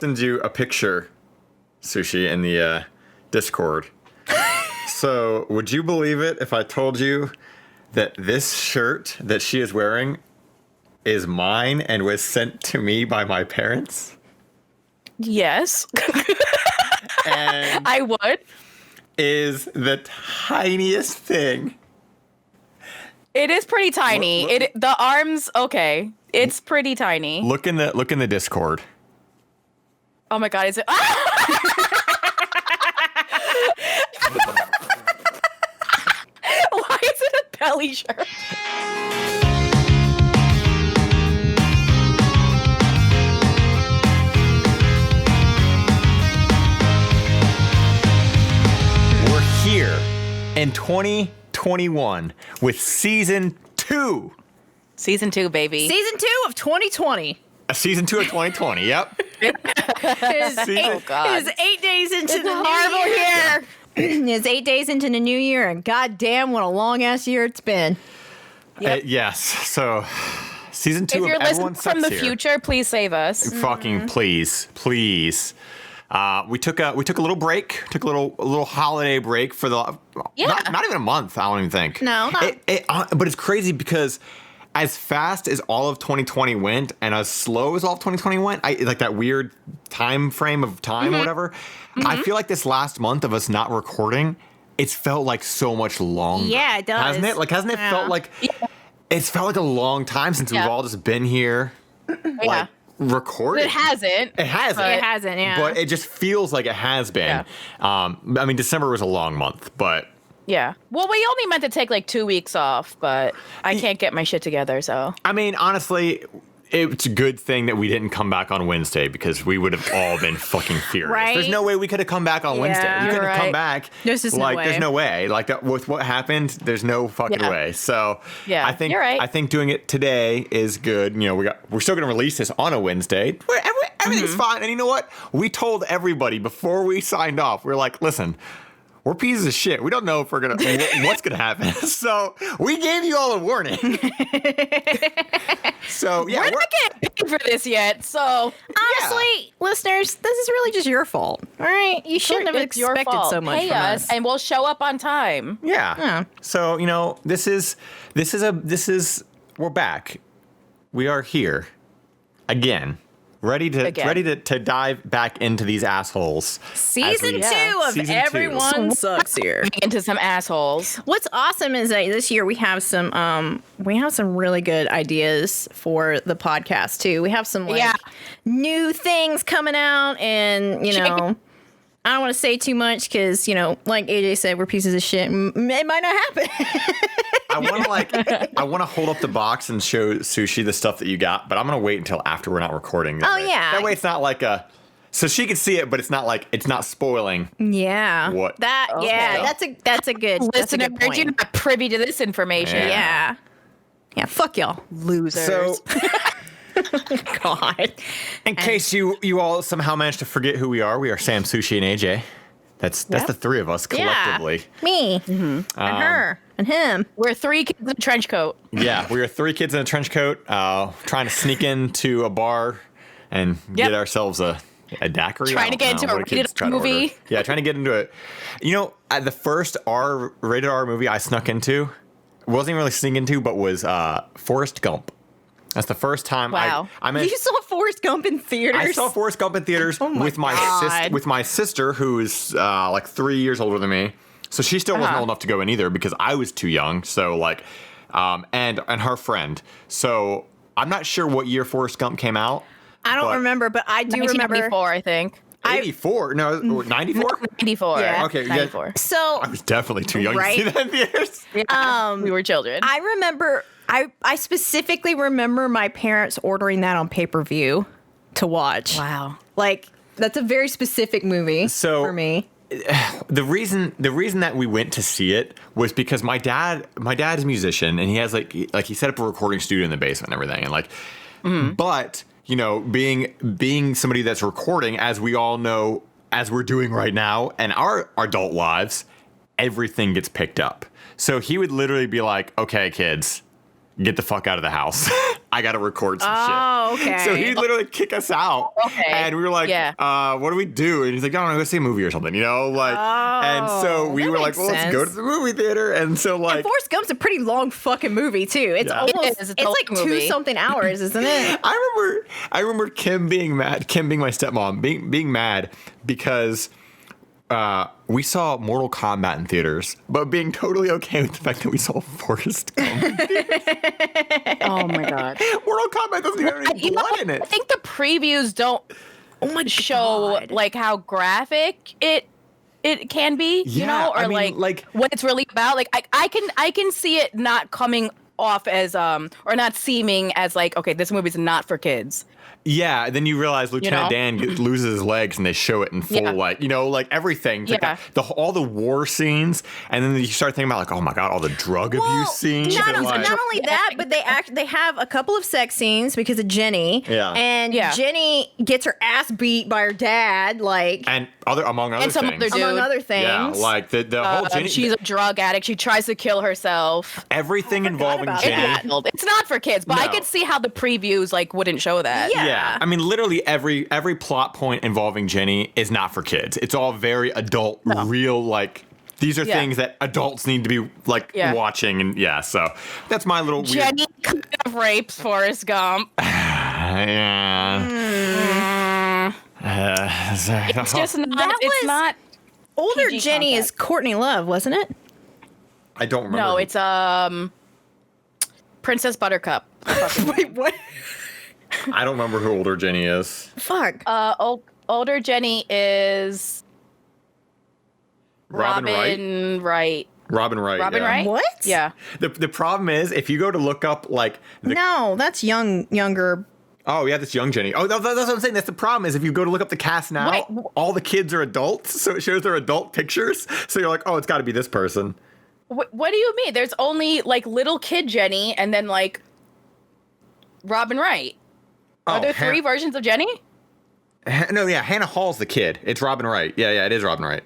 Send you a picture, Sushie, in the Discord. So, would you believe it if I told you that this shirt that she is wearing is mine and was sent to me by my parents? Yes. And I would. is the tiniest thing. It is pretty tiny. Look. The arms, okay. It's pretty tiny. Look in the Discord. Oh my god, is it? Why is it a belly shirt? We're here in 2021 with season 2. Season 2, baby. Season 2 of 2020. Season 2 of 2020, yep. Oh god. It is 8 days into It's the horrible new year. here. It's 8 days into the new year, and goddamn, what a long ass year it's been. Yep. Yes, so season 2 If you're of Everyone listening from Sucks the Here. future, please save us. Fucking please. We took a little break, took a little holiday break for the not even a month. I don't even think. No, not. But it's crazy because as fast as all of 2020 went, and as slow as all of 2020 went, like that weird time frame of time or whatever. I feel like this last month of us not recording, it's felt like so much longer. Yeah, it does. Hasn't it? Like, hasn't it felt like it's felt like a long time since we've all just been here, like recording. It hasn't. It hasn't. It hasn't, yeah. But it just feels like it has been. Yeah. I mean, December was a long month, but Yeah. Well, we only meant to take like 2 weeks off, but I can't get my shit together, so. I mean, honestly, it's a good thing that we didn't come back on Wednesday because we would have all been fucking furious. Right? There's no way we could have come back on Wednesday. We you're couldn't have come right. back. There's just no like, way. There's no way. Like that, with what happened, there's no fucking Yeah. way. So Yeah, I think you're right. I think doing it today is good. You know, we're still gonna release this on a Wednesday. Everything's fine. And you know what? We told everybody before we signed off. We were like, listen. We're pieces of shit. We don't know if what's gonna happen. So we gave you all a warning. So yeah, We're not getting paid for this yet, so. Honestly, listeners, this is really just your fault. All right? You shouldn't have It's your expected fault. so much Pay from us, us. and we'll show up on time. Yeah. So, you know, we're back. We are here again. Ready to dive back into these assholes. Season 2 of Season 2. Everyone Sucks Here. Into some assholes. What's awesome is that this year we have some really good ideas for the podcast too. We have some new things coming out, and you know, I don't want to say too much because like AJ said, we're pieces of shit. It might not happen. I want to hold up the box and show Sushie the stuff that you got, but I'm going to wait until after we're not recording. That way. Yeah. That way it's not like so she can see it, but it's not spoiling. Yeah. What? That's a good Listener, point. you're not privy to this information. Yeah. Yeah, fuck y'all. Losers. So, God. in case you all somehow managed to forget who we are Sam, Sushie, and AJ. That's the three of us collectively. Yeah. Me. And her. And him. We're 3 kids in a trench coat. Yeah, we are 3 kids in a trench coat, trying to sneak into a bar and get ourselves a daiquiri. Trying to get into a rated R movie. Yeah, trying to get into it. You know, the first rated R movie I snuck into, wasn't even really sneak into, but was Forrest Gump. That's the first time Wow. I mean, You saw Forrest Gump in theaters? I saw Forrest Gump in theaters with my sister, who is like 3 years older than me. So she still wasn't old enough to go in either because I was too young. So like, and her friend. So I'm not sure what year Forrest Gump came out. I don't remember, but I do remember. 1994, I think. 84? No, 94? 94. Yeah. Okay, 94. So I was definitely too young Right? to see that in theaters. We were children. I remember. I specifically remember my parents ordering that on pay-per-view to watch. Wow. Like that's a very specific movie for me. The reason that we went to see it was because my dad is a musician, and he has like he set up a recording studio in the basement and everything, and like but you know, being somebody that's recording, as we all know, as we're doing right now in our adult lives, everything gets picked up. So he would literally be like, okay, kids, get the fuck out of the house. I got to record some shit. Okay. So he'd literally kick us out. Okay. And we were like, what do we do? And he's like, I don't know, go see a movie or something, and so we were like, well, let's go to the movie theater. And so like, and Forrest Gump's a pretty long fucking movie too. It's almost, it's like movie. 2-something hours, isn't it? I remember Kim being mad, Kim being my stepmom, being mad because we saw Mortal Kombat in theaters, but being totally okay with the fact that we saw Forrest Gump. Oh my god. Mortal Kombat doesn't even have any blood in it. I think the previews don't show like how graphic it can be, or like what it's really about. Like I can see it not coming off as or not seeming as like, okay, this movie's not for kids. Yeah, then you realize Lieutenant Dan loses his legs, and they show it in full, like everything. It's like all the war scenes, and then you start thinking about like, oh my god, all the drug abuse scenes. Not only that, but they have a couple of sex scenes because of Jenny. Yeah, and Jenny gets her ass beat by her dad, and among other things. Among other things. Yeah, like the whole Jenny. She's a drug addict. She tries to kill herself. Everything involving Jenny. It's not for kids, but I could see how the previews like wouldn't show that. Yeah. I mean, literally every plot point involving Jenny is not for kids. It's all very adult, real, like, these are things that adults need to be, like, watching. And, so that's my little Jenny kind of rapes Forrest Gump. It's just not, it's not. Older PG Jenny content. is Courtney Love, wasn't it? I don't remember. No, it's, Princess Buttercup. Wait, what? I don't remember who older Jenny is. Fuck. Older Jenny is Robin Wright. Robin Wright. Robin Wright? What? Yeah. The problem is, if you go to look up, like... No, that's younger. Oh, yeah, that's young Jenny. Oh, that's what I'm saying. That's the problem is, if you go to look up the cast now, all the kids are adults, so it shows their adult pictures. So you're like, oh, it's got to be this person. What do you mean? There's only, like, little kid Jenny and then, like, Robin Wright. Are there three versions of Jenny? No, Hannah Hall's the kid. It's Robin Wright. Yeah, it is Robin Wright.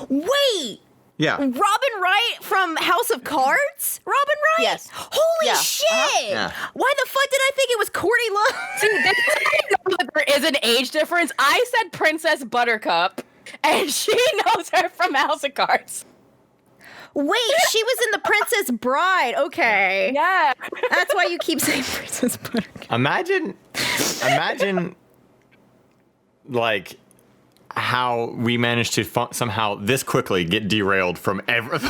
Wait! Yeah. Robin Wright from House of Cards? Robin Wright? Yes. Holy shit! Yeah. Why the fuck did I think it was Courtney Love? See, this is how you know that there is an age difference. I said Princess Buttercup, and she knows her from House of Cards. Wait, she was in The Princess Bride. Okay. Yeah. That's why you keep saying Princess Buttercup. Imagine, like, how we managed to somehow this quickly get derailed from everything.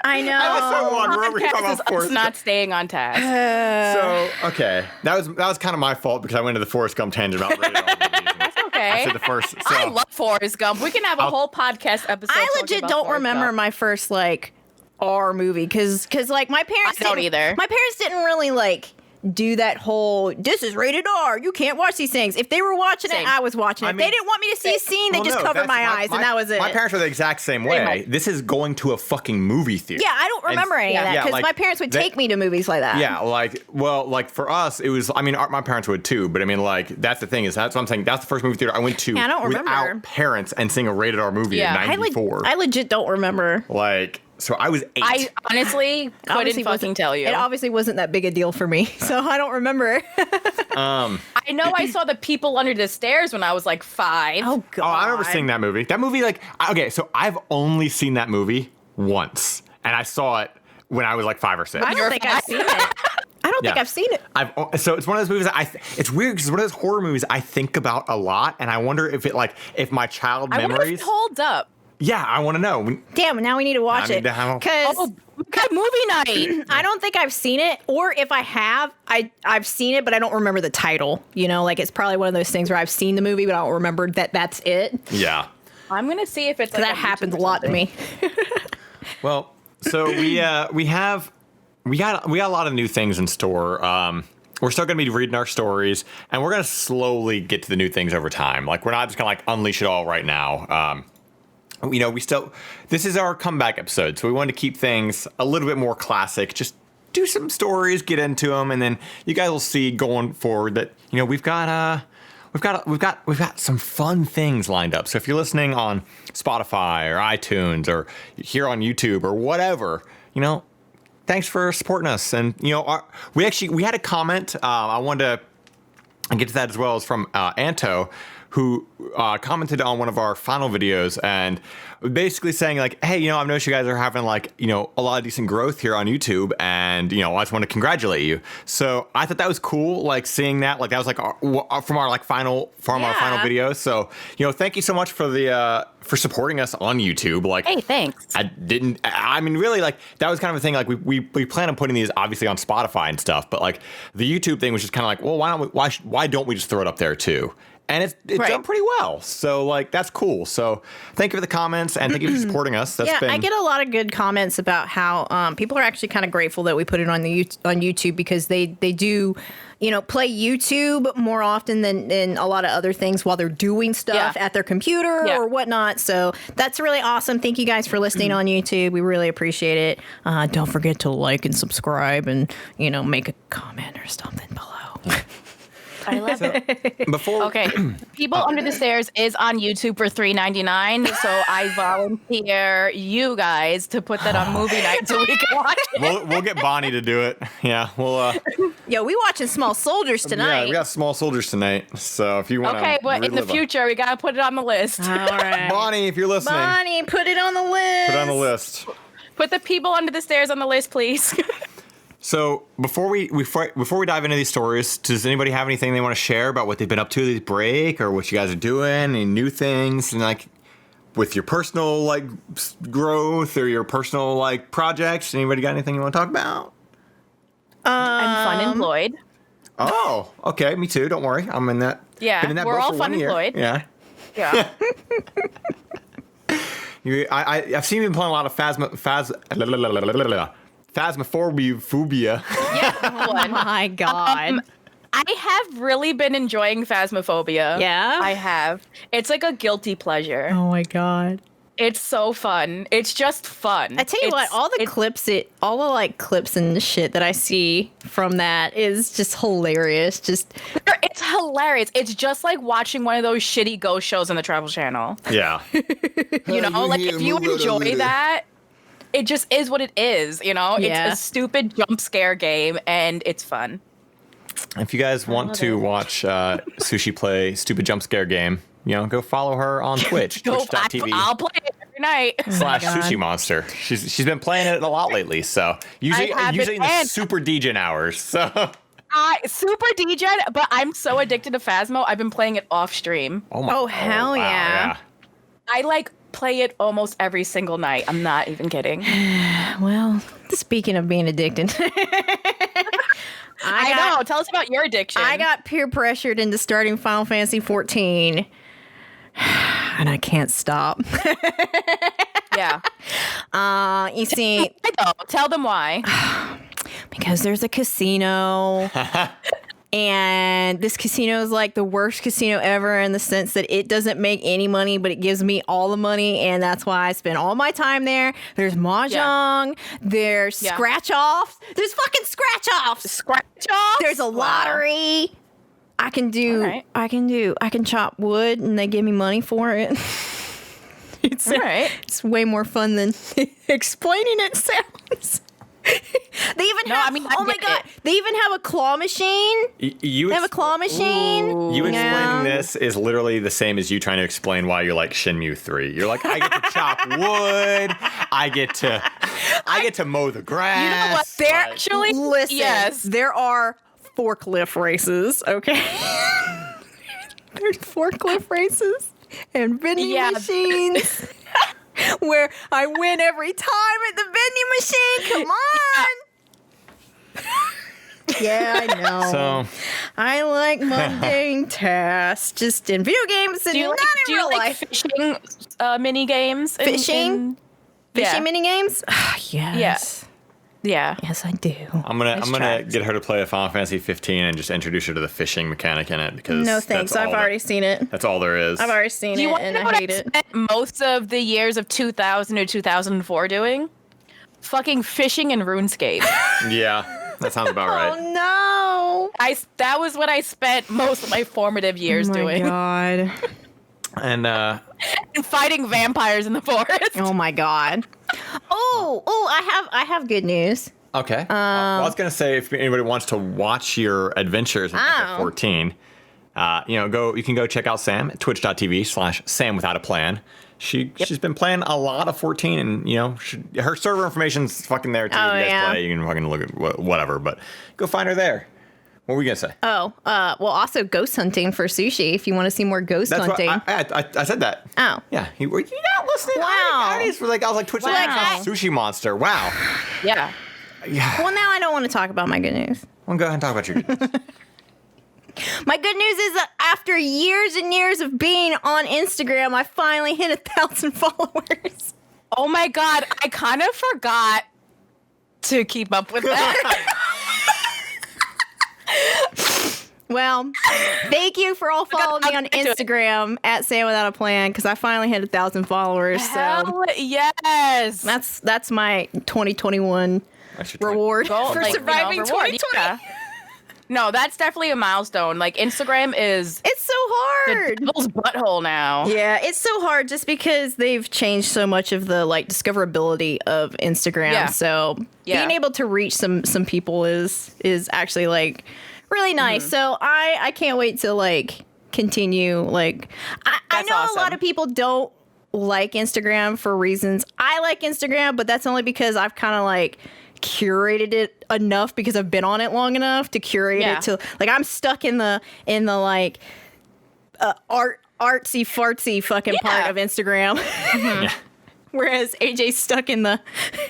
I know. Episode 1, where we come off It's not staying on task. So, okay. That was kind of my fault because I went to the Forrest Gump tangent about rated R movies. That's okay. I said the first. So, I love Forrest Gump. We can have a whole podcast episode. I legit don't remember my first, like, R movie because like, my parents I don't either. My parents didn't really, like, do that whole, this is rated R, you can't watch these things. If they were watching it, I was watching it. If they didn't want me to see a scene, they just covered my eyes, and that was it. My parents were the exact same way. This is going to a fucking movie theater. Yeah, I don't remember any of that, because my parents would take me to movies like that. Yeah, like for us, it was, I mean, my parents would too, but I mean, like, that's the thing, is that's what I'm saying. That's the first movie theater I went to without parents and seeing a rated R movie in 94. I legit don't remember. Like, so I was 8. I honestly couldn't fucking tell you. It obviously wasn't that big a deal for me, so I don't remember. I know I saw The People Under the Stairs when I was like 5. Oh, God. Oh, I remember seeing that movie. That movie, like, okay, so I've only seen that movie once, and I saw it when I was like 5 or 6. I don't think I've seen it. I don't think I've seen it. So it's one of those movies that it's weird because it's one of those horror movies I think about a lot, and I wonder if if my child memories. I wonder if it holds up. Yeah, I want to know. Damn, now we need to watch it. Because movie night. I don't think I've seen it, or if I have, I've seen it, but I don't remember the title. You know, like, it's probably one of those things where I've seen the movie, but I don't remember that's it. Yeah. I'm gonna see if it's like that happens a lot to me. Well, so we got a lot of new things in store. We're still going to be reading our stories, and we're going to slowly get to the new things over time. Like, we're not just going to, like, unleash it all right now. You know, this is our comeback episode, so we want to keep things a little bit more classic. Just do some stories, get into them, and then you guys will see going forward that, you know, we've got some fun things lined up. So if you're listening on Spotify or iTunes or here on YouTube or whatever, you know, thanks for supporting us. And we had a comment. I wanted to get to that as well. As from Anto, who commented on one of our final videos and basically saying like, hey, I've noticed you guys are having like, a lot of decent growth here on YouTube, and I just want to congratulate you. So I thought that was cool, like seeing that, like that was like from our final video. So thank you so much for supporting us on YouTube. Like, hey, thanks. I mean, really, like that was kind of a thing. Like we plan on putting these obviously on Spotify and stuff, but like the YouTube thing was just kind of like, well, why don't we just throw it up there too? And it's done pretty well. So, like, that's cool. So, thank you for the comments, and thank you for supporting us. I get a lot of good comments about how people are actually kind of grateful that we put it on YouTube, because they do, play YouTube more often than a lot of other things while they're doing stuff at their computer or whatnot. So, that's really awesome. Thank you guys for listening on YouTube. We really appreciate it. Don't forget to like and subscribe and, make a comment or something below. I love it. People Under the Stairs is on YouTube for $3.99, so I volunteer you guys to put that on movie night so we can watch it. We'll get Bonnie to do it. Yeah, we'll. Yo, we watching Small Soldiers tonight. Yeah, we got Small Soldiers tonight. So if you want, but in the future we gotta put it on the list. All right, Bonnie, if you're listening, Bonnie, put it on the list. Put it on the list. Put the People Under the Stairs on the list, please. So before we dive into these stories, does anybody have anything they want to share about what they've been up to this break, or what you guys are doing, any new things, and like with your personal like growth or your personal like projects? Anybody got anything you want to talk about? I'm fun employed. Oh, okay, me too. Don't worry, I'm in that. Yeah, been in that we're boat all for fun 1 year. employed. Yeah. Yeah. I've seen you playing a lot of Phasmophobia. Yeah. Oh my god. I have really been enjoying Phasmophobia. Yeah? I have. It's like a guilty pleasure. Oh my god. It's so fun. It's just fun. I tell you what, all the clips and shit that I see from that is just hilarious. It's hilarious. It's just like watching one of those shitty ghost shows on the Travel Channel. Yeah. Like if you enjoy that, it just is what it is, It's a stupid jump scare game, and it's fun. If you guys want to watch Sushie play stupid jump scare game, go follow her on Twitch, twitch.tv. I'll play it every night. /Sushie Monster. She's been playing it a lot lately, so usually in the super degen hours. So super degen, but I'm so addicted to Phasmo, I've been playing it off stream. Oh hell yeah. I play it almost every single night. I'm not even kidding. Well, speaking of being addicted. I know. Tell us about your addiction. I got peer pressured into starting Final Fantasy 14. And I can't stop. Yeah. You see. Tell them why. Because there's a casino. And this casino is like the worst casino ever in the sense that it doesn't make any money, but it gives me all the money. And that's why I spend all my time there. There's mahjong. There's scratch-offs. There's fucking scratch-offs. Scratch-offs? There's a lottery. I can chop wood and they give me money for it. It's way more fun than explaining it sounds. They even have. Oh my god! They even have a claw machine. They have a claw machine. You explaining this is literally the same as you trying to explain why you like Shenmue 3. You're like, I get to chop wood. I get to mow the grass. You know what? There actually, listen. There are forklift races. Okay. There's forklift races and vending machines. Where I win every time at the vending machine. Come on. Yeah, I know. So I like mundane tasks, just in video games and not in real life. Fishing mini games? Fishing mini games? Yes. Yeah. Yes, I do. I'm gonna get her to play a Final Fantasy 15 and just introduce her to the fishing mechanic in it because no thanks. I've already seen it. That's all there is. I've already seen it and I hate it. Spent most of the years of 2000 to 2004 doing fucking fishing and RuneScape. Yeah, that sounds about right. Oh no! That was what I spent most of my formative years doing. Oh my god. And fighting vampires in the forest. Oh my god. Oh, I have good news. Okay. Well, I was gonna say if anybody wants to watch your adventures in episode 14, you can go check out Sam at twitch.tv/Sam without a plan. She's been playing a lot of 14, and her server information's fucking there too. Oh, you guys yeah. play, you can fucking look at whatever, but go find her there. What were we gonna say? Well, also ghost hunting for Sushi if you want to see more ghost hunting. I said that. Oh. Yeah. You're not listening. Wow. I was like Twitch sushi monster. Wow. Yeah. Yeah. Well, now I don't want to talk about my good news. Well, go ahead and talk about your good news. My good news is that after years and years of being on Instagram, I finally hit 1,000 followers. Oh my God. I kind of forgot to keep up with that. Well, thank you for all following me on Instagram at Sam Without a Plan, because I finally hit 1,000 followers. Hell yes. That's my 2021 reward for surviving 2020. Yeah. No, that's definitely a milestone. Like, Instagram is... It's so hard. The devil's butthole now. Yeah, it's so hard just because they've changed so much of the, discoverability of Instagram. Yeah. So being able to reach some people is actually, really nice. Mm-hmm. So I can't wait to, continue. I know awesome. A lot of people don't like Instagram for reasons. I like Instagram, but that's only because I've kind of, curated it enough because I've been on it long enough to curate it to I'm stuck in the artsy fartsy fucking part of Instagram. Mm-hmm. Yeah. Whereas AJ's stuck in the...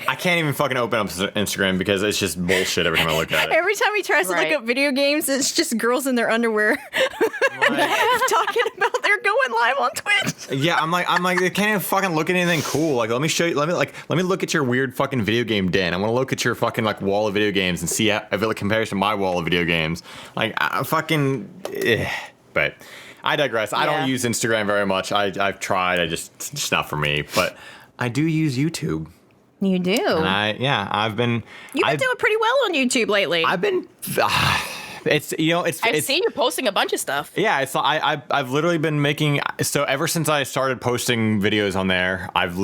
I can't even fucking open up Instagram because it's just bullshit every time I look at it. Every time he tries to look up video games, it's just girls in their underwear talking about they're going live on Twitch. Yeah, I'm like, they can't even fucking look at anything cool. Let me show you. Let me look at your weird fucking video game den. I want to look at your fucking wall of video games and see if it compares to my wall of video games. But I digress. Yeah. I don't use Instagram very much. I've tried. It's just not for me. But I do use YouTube. You do? And I've been... You've been doing pretty well on YouTube lately. I've been... I've seen you posting a bunch of stuff. Yeah, I've literally been making... So ever since I started posting videos on there, I've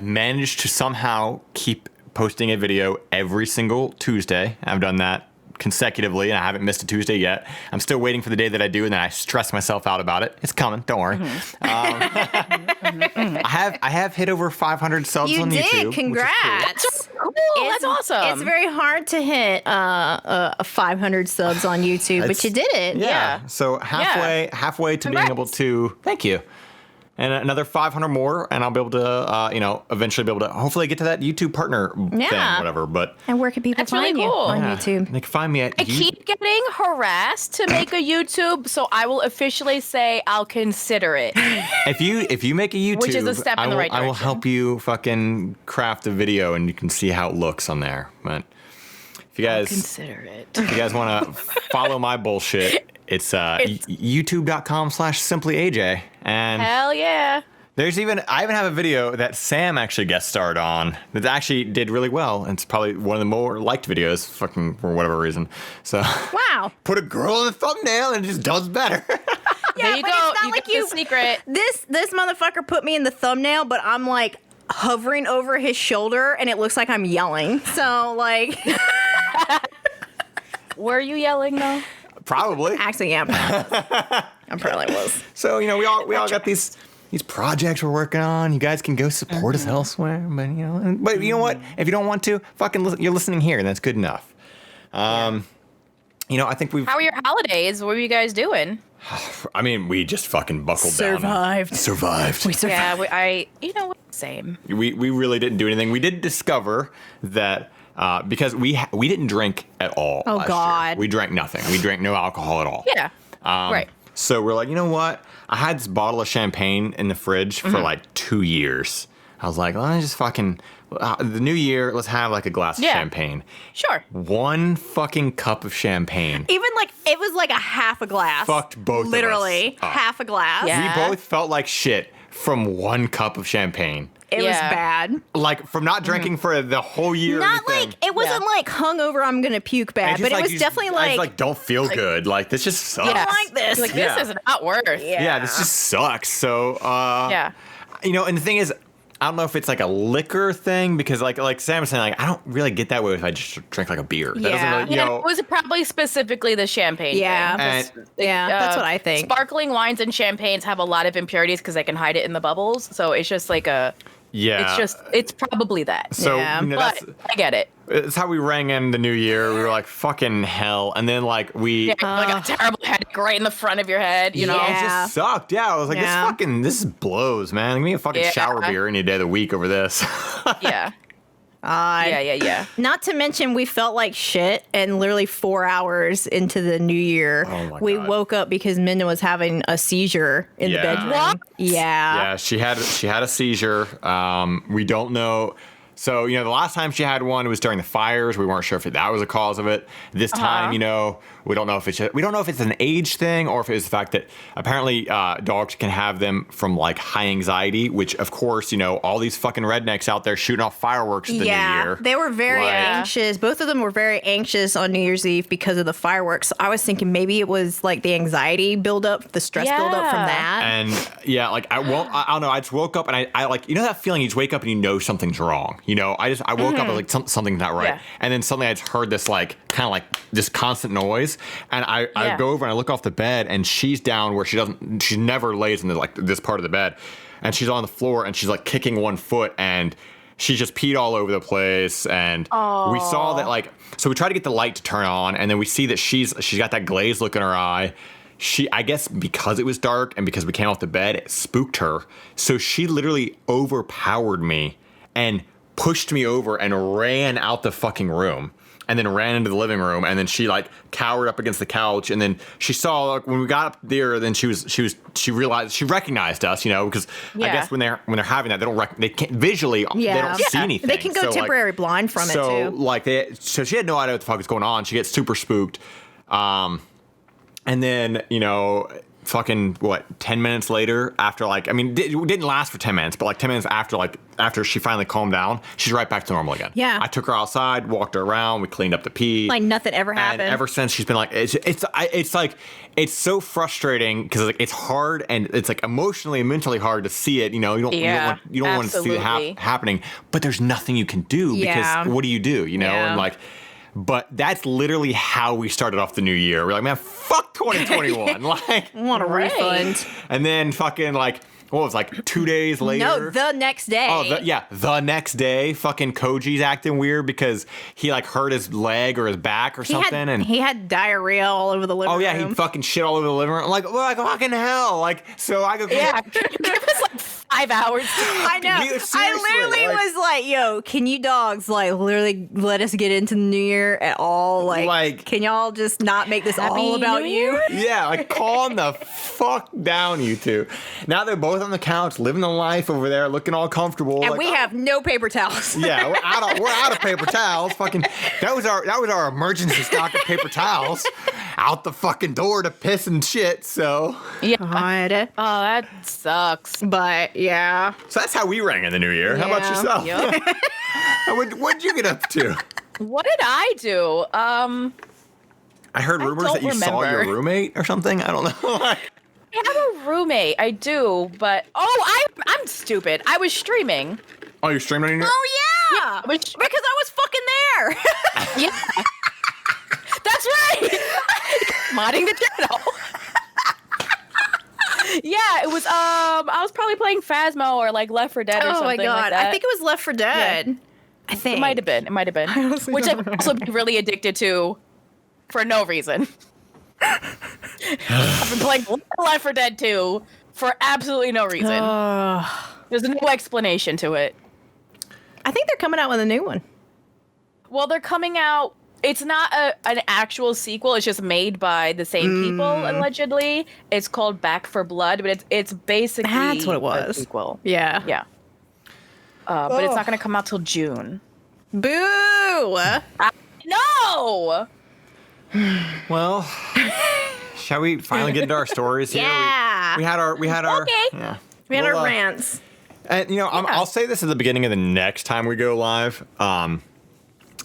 managed to somehow keep posting a video every single Tuesday. I've done that consecutively, and I haven't missed a Tuesday yet. I'm still waiting for the day that I do, and then I stress myself out about it. It's coming, don't worry. Mm-hmm. I have hit over 500 subs on YouTube. You did, congrats. Cool. That's awesome. It's very hard to hit 500 subs on YouTube, but you did it. Yeah. So halfway to being able to. Thank you. And another 500 more, and I'll be able to, eventually be able to hopefully get to that YouTube partner thing, whatever. But and where can people find you on YouTube? They can find me at. I keep getting harassed to make a YouTube, so I will officially say I'll consider it. If you make a YouTube, which is a step in the right direction. I will help you fucking craft a video, and you can see how it looks on there. But if you guys consider it, if you guys want to follow my bullshit. It's youtube.com/simplyaj. And hell yeah. I even have a video that Sam actually guest starred on that actually did really well. It's probably one of the more liked videos, fucking for whatever reason. So wow. Put a girl in the thumbnail and it just does better. Yeah, there you go. It's not like the secret. This motherfucker put me in the thumbnail, but I'm hovering over his shoulder and it looks like I'm yelling. So Were you yelling though? Probably. Actually, yeah, I probably was. So, we all got these projects we're working on. You guys can go support us elsewhere, but you know what? If you don't want to, fucking listen, you're listening here, and that's good enough. I think we've... How were your holidays? What were you guys doing? I mean, we just fucking buckled down. Survived. We survived. Yeah, same. We really didn't do anything. We did discover that... because we didn't drink at all. Oh, last God. year. We drank nothing. We drank no alcohol at all. Yeah. Right. So we're like, you know what? I had this bottle of champagne in the fridge for 2 years. I was like, let me just fucking the new year. Let's have a glass of champagne. Sure. One fucking cup of champagne. Even it was a half a glass. Fucked both literally of us up. Half a glass. Yeah. We both felt like shit from one cup of champagne. It was bad. From not drinking for the whole year. Not it wasn't hungover, I'm gonna puke bad, but it was definitely I don't feel good. This just sucks. I don't like this. This is not worth. Yeah, this just sucks. So, and the thing is, don't know if it's like a liquor thing because like Sam was saying, like I don't really get that way if I just drink like a beer. That doesn't really, you know, it was probably specifically the champagne. Yeah, thing. that's what I think. Sparkling wines and champagnes have a lot of impurities because they can hide it in the bubbles. So it's just like a. Yeah. It's probably that. So, you know, but I get it. It's how we rang in the new year. We were like, fucking hell. And then, like, like a terrible headache right in the front of your head, you know? It just sucked. Yeah, I was like, this blows, man. Give me a fucking shower beer any day of the week over this. Yeah. Not to mention, we felt like shit, and literally 4 hours into the new year, we woke up because Minna was having a seizure in the bedroom. What? Yeah, she had a seizure. We don't know. So, you know, the last time she had one, it was during the fires. We weren't sure if that was the cause of it. This time, you know, we don't know if it's an age thing or if it's the fact that apparently dogs can have them from like high anxiety, which of course, you know, all these fucking rednecks out there shooting off fireworks at the new year. They were very anxious. Both of them were very anxious on New Year's Eve because of the fireworks. I was thinking maybe it was like the anxiety buildup, the stress buildup from that. And like I don't know. I just woke up and I like, you know that feeling you just wake up and you know something's wrong. You know, I woke up and like something's not right. Yeah. And then suddenly I just heard this like kind of like this constant noise. And I go over and I look off the bed and she's down where she never lays in this part of the bed. And she's on the floor and she's like kicking one foot and she just peed all over the place. And we saw that like, so we tried to get the light to turn on and then we see that she's got that glazed look in her eye. I guess because it was dark and because we came off the bed, it spooked her. So she literally overpowered me and pushed me over and ran out the fucking room and then ran into the living room and then she like cowered up against the couch and then she saw like, when we got up there then she realized she recognized us, you know, because I guess when they're having that they can't visually they don't see anything. They can go temporary blind from it too. So she had no idea what the fuck was going on. She gets super spooked. And then, you know, fucking 10 minutes later after like, I mean, it didn't last for 10 minutes, but like 10 minutes after she finally calmed down, she's right back to normal again. Yeah. I took her outside, walked her around, we cleaned up the pee. Like nothing ever happened. And ever since she's been like, it's like, it's so frustrating because like it's hard and it's like emotionally and mentally hard to see it. You know, you don't want to see it happening, but there's nothing you can do because what do? You know, and like, but that's literally how we started off the new year. We're like, man, fuck 2021. Like, want a refund. And then fucking like, what was like 2 days later? No, the next day. The next day, fucking Koji's acting weird because he like hurt his leg or his back or something, and he had diarrhea all over the living room. Oh yeah, he fucking shit all over the living room. I'm like fucking hell. Like, so I go. Yeah, it was like 5 hours. I know. I literally was like, yo, can you dogs like literally let us get into the new year at all? Like can y'all just not make this all about you? Yeah, like calm the fuck down, you two. Now they're both on the couch, living the life over there, looking all comfortable. And like, we have no paper towels. Yeah, we're out of paper towels. Fucking that was our emergency stock of paper towels. Out the fucking door to piss and shit. So yeah. God. Oh, that sucks. But yeah. So that's how we rang in the new year. How about yourself? Yep. What'd you get up to? What did I do? I heard rumors that you saw your roommate or something. I don't know. I have a roommate. I do, but I'm stupid. I was streaming. Oh, you're streaming? Oh yeah, because I was fucking there. Yeah, that's right. Modding the channel. Yeah, it was. I was probably playing Phasmo or like Left 4 Dead or something. Oh my god, like that. I think it was Left 4 Dead. Yeah. I think it might have been. Which I've also been really addicted to for no reason. I've been playing Left 4 Dead 2 for absolutely no reason. There's no explanation to it. I think they're coming out with a new one. Well, they're coming out. It's not an actual sequel. It's just made by the same people, allegedly. It's called Back 4 Blood, but it's basically that's what it was. A sequel. Yeah. Yeah. But it's not going to come out till June. Boo! No! Well, shall we finally get into our stories here? Yeah. We had our We had our rants. And you know, I'll say this at the beginning of the next time we go live.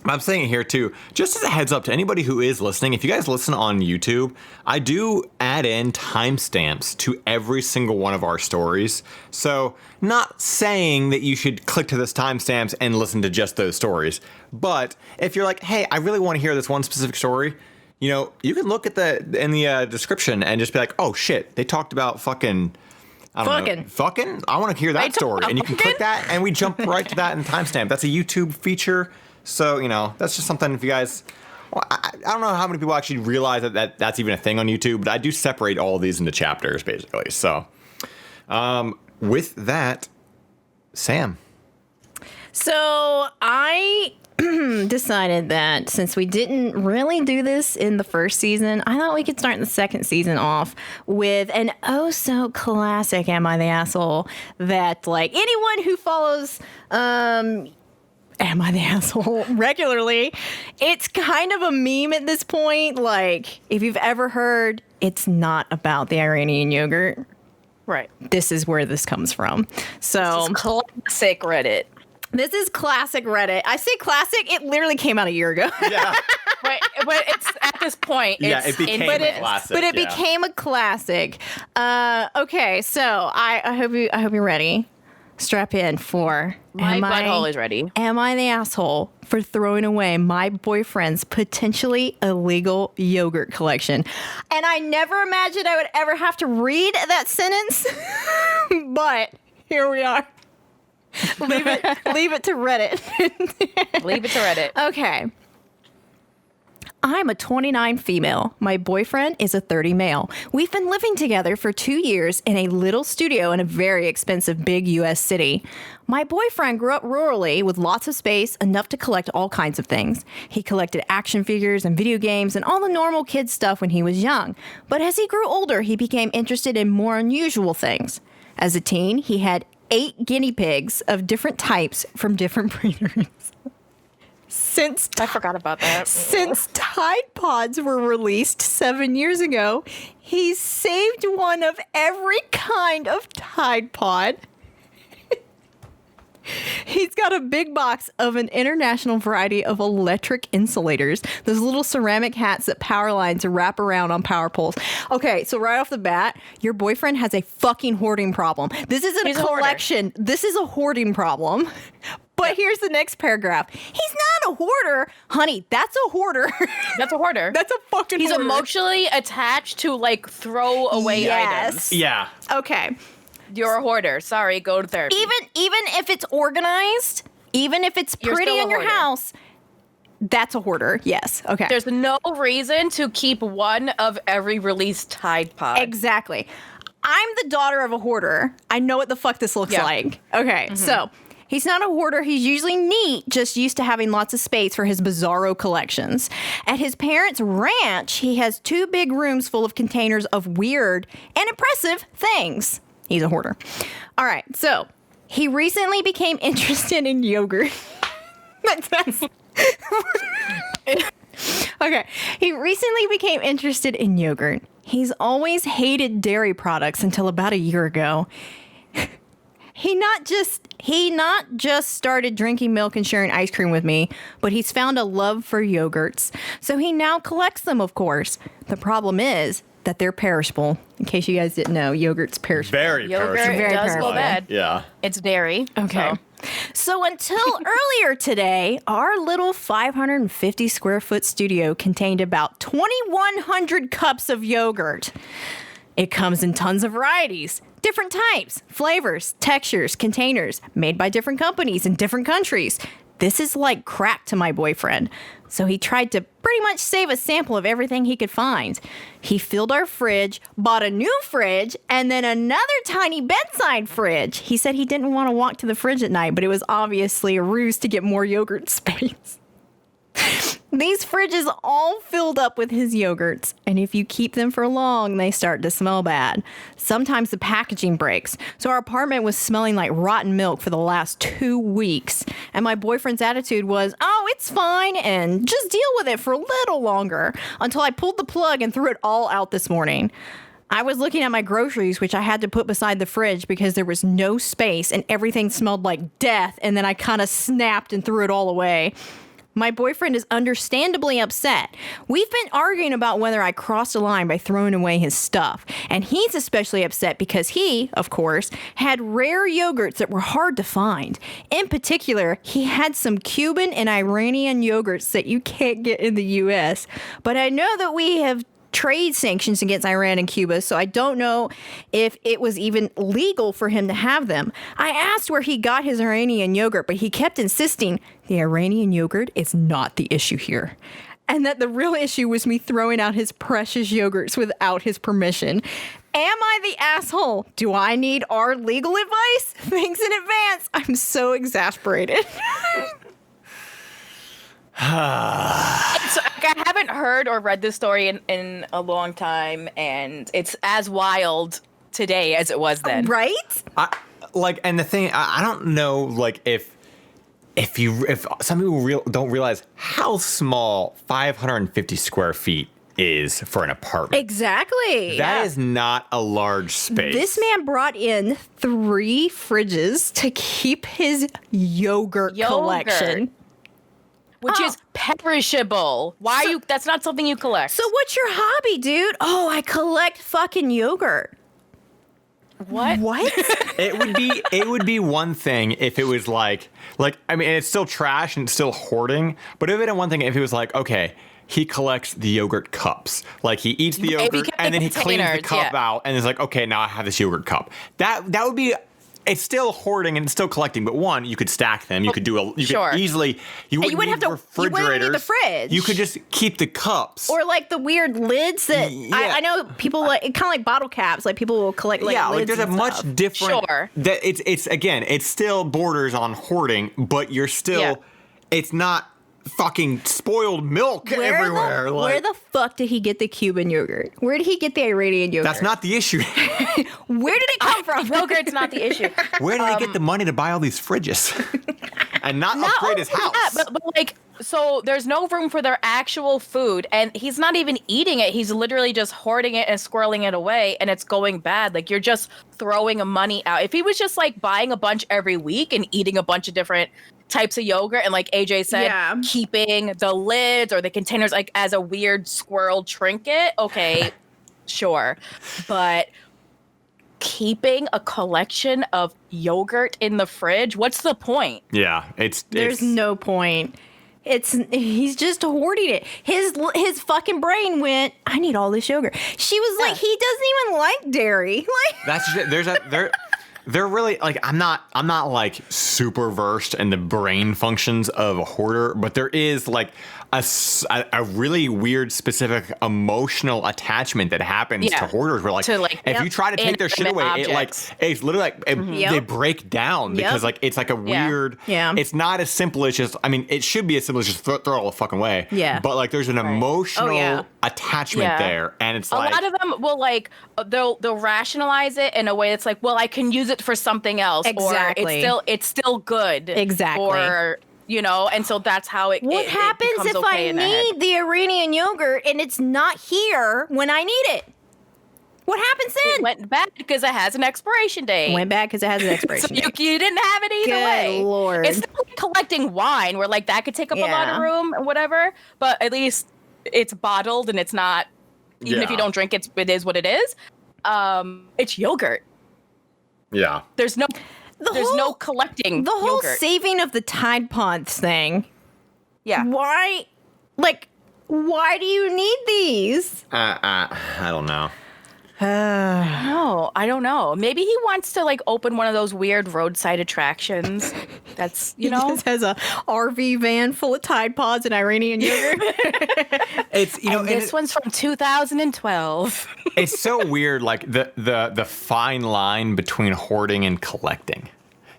I'm saying it here too, just as a heads up to anybody who is listening, if you guys listen on YouTube, I do add in timestamps to every single one of our stories. So not saying that you should click to this timestamps and listen to just those stories. But if you're like, hey, I really want to hear this one specific story, you know, you can look at in the description and just be like, oh shit, they talked about fucking... I want to hear that story. And you can click that and we jump right to that in timestamp. That's a YouTube feature. So, you know, that's just something if you guys... Well, I don't know how many people actually realize that that's even a thing on YouTube, but I do separate all of these into chapters, basically. So, with that, Sam. So, I decided that since we didn't really do this in the first season, I thought we could start the second season off with an oh-so-classic Am I the Asshole that, like, anyone who follows... Am I the Asshole regularly, it's kind of a meme at this point. Like, if you've ever heard, it's not about the Iranian yogurt. Right. This is where this comes from. So, this is classic Reddit. This is classic Reddit. I say classic, it literally came out a year ago. Yeah. but it's at this point. It became a classic. But it became a classic. Okay, so I hope you're ready. Strap in for my butthole is ready. Am I the asshole for throwing away my boyfriend's potentially illegal yogurt collection? And I never imagined I would ever have to read that sentence, but here we are. Leave it to Reddit. Leave it to Reddit. Okay. I'm a 29 female. My boyfriend is a 30 male. We've been living together for 2 years in a little studio in a very expensive big U.S. city. My boyfriend grew up rurally with lots of space, enough to collect all kinds of things. He collected action figures and video games and all the normal kid stuff when he was young. But as he grew older, he became interested in more unusual things. As a teen, he had 8 guinea pigs of different types from different breeders. I forgot about that. Since Tide Pods were released 7 years ago, he's saved one of every kind of Tide Pod. He's got a big box of an international variety of electric insulators, those little ceramic hats that power lines wrap around on power poles. Okay, so right off the bat, your boyfriend has a fucking hoarding problem. This isn't a collection. This is a hoarding problem. But here's the next paragraph. He's not a hoarder. Honey, that's a hoarder. That's a hoarder. That's a fucking He's hoarder. emotionally attached to, like, throw away items. Yeah. Okay. You're a hoarder. Sorry, go to therapy. Even if it's organized, even if it's pretty in your house, that's a hoarder. Yes. Okay. There's no reason to keep one of every released Tide Pod. Exactly. I'm the daughter of a hoarder. I know what the fuck this looks like. Okay. Mm-hmm. So he's not a hoarder. He's usually neat, just used to having lots of space for his bizarro collections. At his parents' ranch, he has 2 big rooms full of containers of weird and impressive things. He's a hoarder. All right, so he recently became interested in yogurt. Okay, he recently became interested in yogurt. He's always hated dairy products until about a year ago. He not just started drinking milk and sharing ice cream with me, but he's found a love for yogurts. So he now collects them, of course. The problem is that they're perishable. In case you guys didn't know, yogurt's perishable. Very Yogurt perishable. does perishable. go bad. Yeah. It's dairy. Okay. So until earlier today, our little 550 square foot studio contained about 2,100 cups of yogurt. It comes in tons of varieties, different types, flavors, textures, containers, made by different companies in different countries. This is like crack to my boyfriend. So he tried to pretty much save a sample of everything he could find. He filled our fridge, bought a new fridge, and then another tiny bedside fridge. He said he didn't want to walk to the fridge at night, but it was obviously a ruse to get more yogurt space. These fridges all filled up with his yogurts, and if you keep them for long, they start to smell bad. Sometimes the packaging breaks, so our apartment was smelling like rotten milk for the last 2 weeks, and my boyfriend's attitude was, oh, it's fine, and just deal with it for a little longer, until I pulled the plug and threw it all out this morning. I was looking at my groceries, which I had to put beside the fridge because there was no space, and everything smelled like death, and then I kind of snapped and threw it all away. My boyfriend is understandably upset. We've been arguing about whether I crossed a line by throwing away his stuff. And he's especially upset because he, of course, had rare yogurts that were hard to find. In particular, he had some Cuban and Iranian yogurts that you can't get in the U.S. But I know that we have trade sanctions against Iran and Cuba, so I don't know if it was even legal for him to have them. I asked where he got his Iranian yogurt, but he kept insisting the Iranian yogurt is not the issue here, and that the real issue was me throwing out his precious yogurts without his permission. Am I the asshole? Do I need our legal advice? Thanks in advance. I'm so exasperated. I haven't heard or read this story in a long time, and it's as wild today as it was then. Right? And the thing, I don't know, like, if some people don't realize how small 550 square feet is for an apartment. Exactly. That is not a large space. This man brought in 3 fridges to keep his yogurt collection. Which is perishable. Why you? That's not something you collect. So what's your hobby, dude? Oh, I collect fucking yogurt. What? It would be one thing if it was like I mean, it's still trash and it's still hoarding, but it would be one thing if it was like, okay, he collects the yogurt cups. Like, he eats the yogurt and then he cleans the cup out and it's like, okay, now I have this yogurt cup. That would be. It's still hoarding and it's still collecting, but one, you could stack them. You could could easily. You wouldn't have to refrigerators. You wouldn't need the fridge. You could just keep the cups, or like the weird lids that I know people like. Kind of like bottle caps. Like people will collect. Like, lids there's a much different. Sure. That it's still borders on hoarding, but you're still. Yeah. It's not fucking spoiled milk everywhere. Where the fuck did he get the Cuban yogurt? Where did he get the Iranian yogurt? That's not the issue. Where did it come from? Yogurt's not the issue. Where did he get the money to buy all these fridges and not upgrade his house? But like, so there's no room for their actual food, and he's not even eating it. He's literally just hoarding it and squirreling it away, and it's going bad. Like, you're just throwing money out. If he was just like buying a bunch every week and eating a bunch of different types of yogurt, and like AJ said, keeping the lids or the containers like as a weird squirrel trinket, okay, sure. But keeping a collection of yogurt in the fridge, what's the point? Yeah, there's no point. He's just hoarding it. His fucking brain went, I need all this yogurt. She was like, he doesn't even like dairy. Like, that's just they're really like, I'm not like super versed in the brain functions of a hoarder, but there is like a really weird specific emotional attachment that happens to hoarders where if you try to take their shit away, it's literally like they break down because like it's like a weird it's not as simple as just, I mean, it should be as simple as just throw it all the fucking way, but like there's an emotional attachment there, and it's like a lot of them will like they'll rationalize it in a way that's like, well, I can use it for something else, or it's still good, or and so that's how it. What happens if I need the Iranian yogurt and it's not here when I need it? What happens then? It went back because it has an expiration date. Went back because it has an expiration date. You didn't have it either way. Good Lord. It's not like collecting wine where like that could take up a lot of room or whatever, but at least it's bottled and it's not, even if you don't drink it, it is what it is. It's yogurt. Yeah. There's no collecting the whole yogurt. Saving of the Tide Pods thing. Yeah. Why do you need these? I don't know. No, I don't know. Maybe he wants to like open one of those weird roadside attractions. That's He just has a RV van full of Tide Pods and Iranian yogurt. It's and this one's from 2012. It's so weird, like the fine line between hoarding and collecting.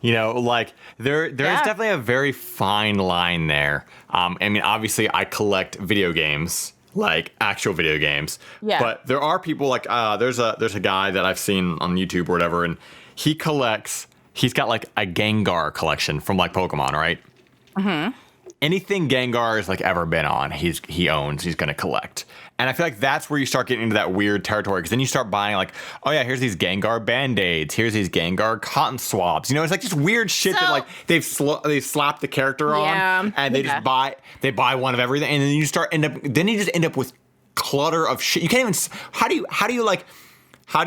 Like there is definitely a very fine line there. I mean, obviously, I collect video games. Like actual video games, but there are people like there's a guy that I've seen on YouTube or whatever, and he's got like a Gengar collection from like Pokemon, right? anything Gengar's like ever been on, he owns, he's gonna collect. And I feel like that's where you start getting into that weird territory, because then you start buying like, oh yeah, here's these Gengar Band-Aids, here's these Gengar cotton swabs. You know, it's like just weird shit that like they've slapped the character on, and they just buy one of everything, and then you just end up with clutter of shit. You can't even. How do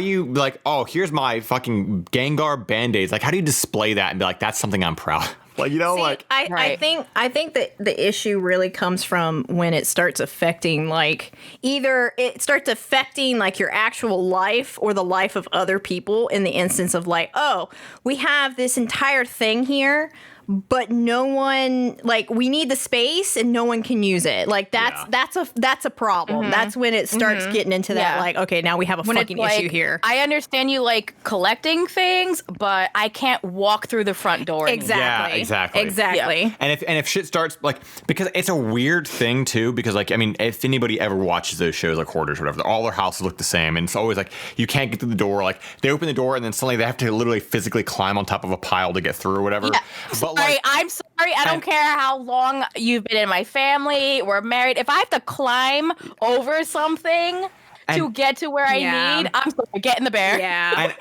you like? Oh, here's my fucking Gengar Band-Aids. Like, how do you display that and be like, that's something I'm proud of? Like, you know, I think that the issue really comes from when it starts affecting, like, either it starts affecting like your actual life or the life of other people, in the instance of like, oh, we have this entire thing here, but no one, like, we need the space and no one can use it. Like, that's a problem. Mm-hmm. That's when it starts getting into that, like, okay, now we have a fucking issue here. I understand you like collecting things, but I can't walk through the front door anymore. Exactly. Yeah, exactly. Yeah. And if shit starts, like, because it's a weird thing too, because like, I mean, if anybody ever watches those shows like Hoarders or whatever, all their houses look the same, and it's always like you can't get through the door. Like, they open the door and then suddenly they have to literally physically climb on top of a pile to get through or whatever. Yeah. But I'm sorry. I don't care how long you've been in my family. We're married. If I have to climb over something to get to where I need, I'm sorry. Get in the bear. Yeah.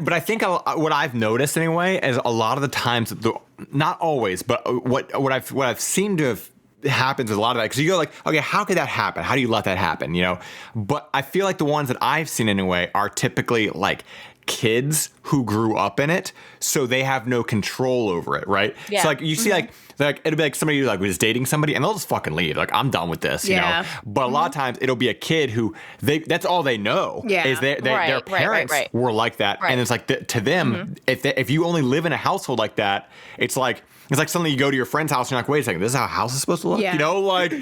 But I think what I've noticed anyway is a lot of the times, not always, but what I've seen to have happens with a lot of that, because you go like, okay, how could that happen? How do you let that happen? You know, but I feel like the ones that I've seen anyway are typically like kids who grew up in it, so they have no control over it, right? Yeah. So like you see like it'll be like somebody who like was dating somebody and they'll just fucking leave, like, I'm done with this, you know. But a lot of times it'll be a kid who that's all they know is their parents were like that, and it's like to them, if you only live in a household like that, it's like suddenly you go to your friend's house and you're like, wait a second, this is how a house is supposed to look, you know, like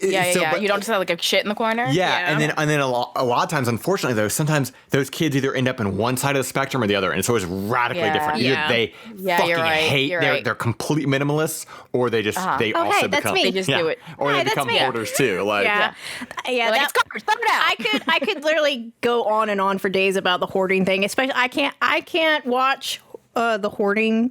Yeah. You don't just have like a shit in the corner. Yeah. And then a lot of times, unfortunately, though, sometimes those kids either end up in one side of the spectrum or the other, and so it's radically different. Either they fucking hate, they're complete minimalists, or they just they also become me. They just do it, or they become hoarders too. Like like, it's garbage. Throw it out. I could literally go on and on for days about the hoarding thing. Especially, I can't watch the hoarding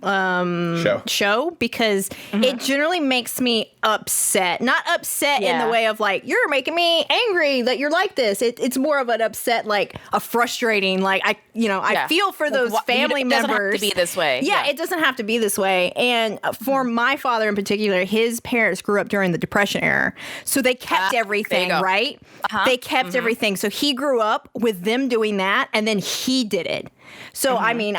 show because it generally makes me upset. Not upset in the way of like, you're making me angry that you're like this. It's more of an upset, like a frustrating, like I feel for those family members. It doesn't have to be this way. Yeah, it doesn't have to be this way. And for my father in particular, his parents grew up during the Depression era. So they kept everything, right? They kept everything. So he grew up with them doing that, and then he did it. So, I mean,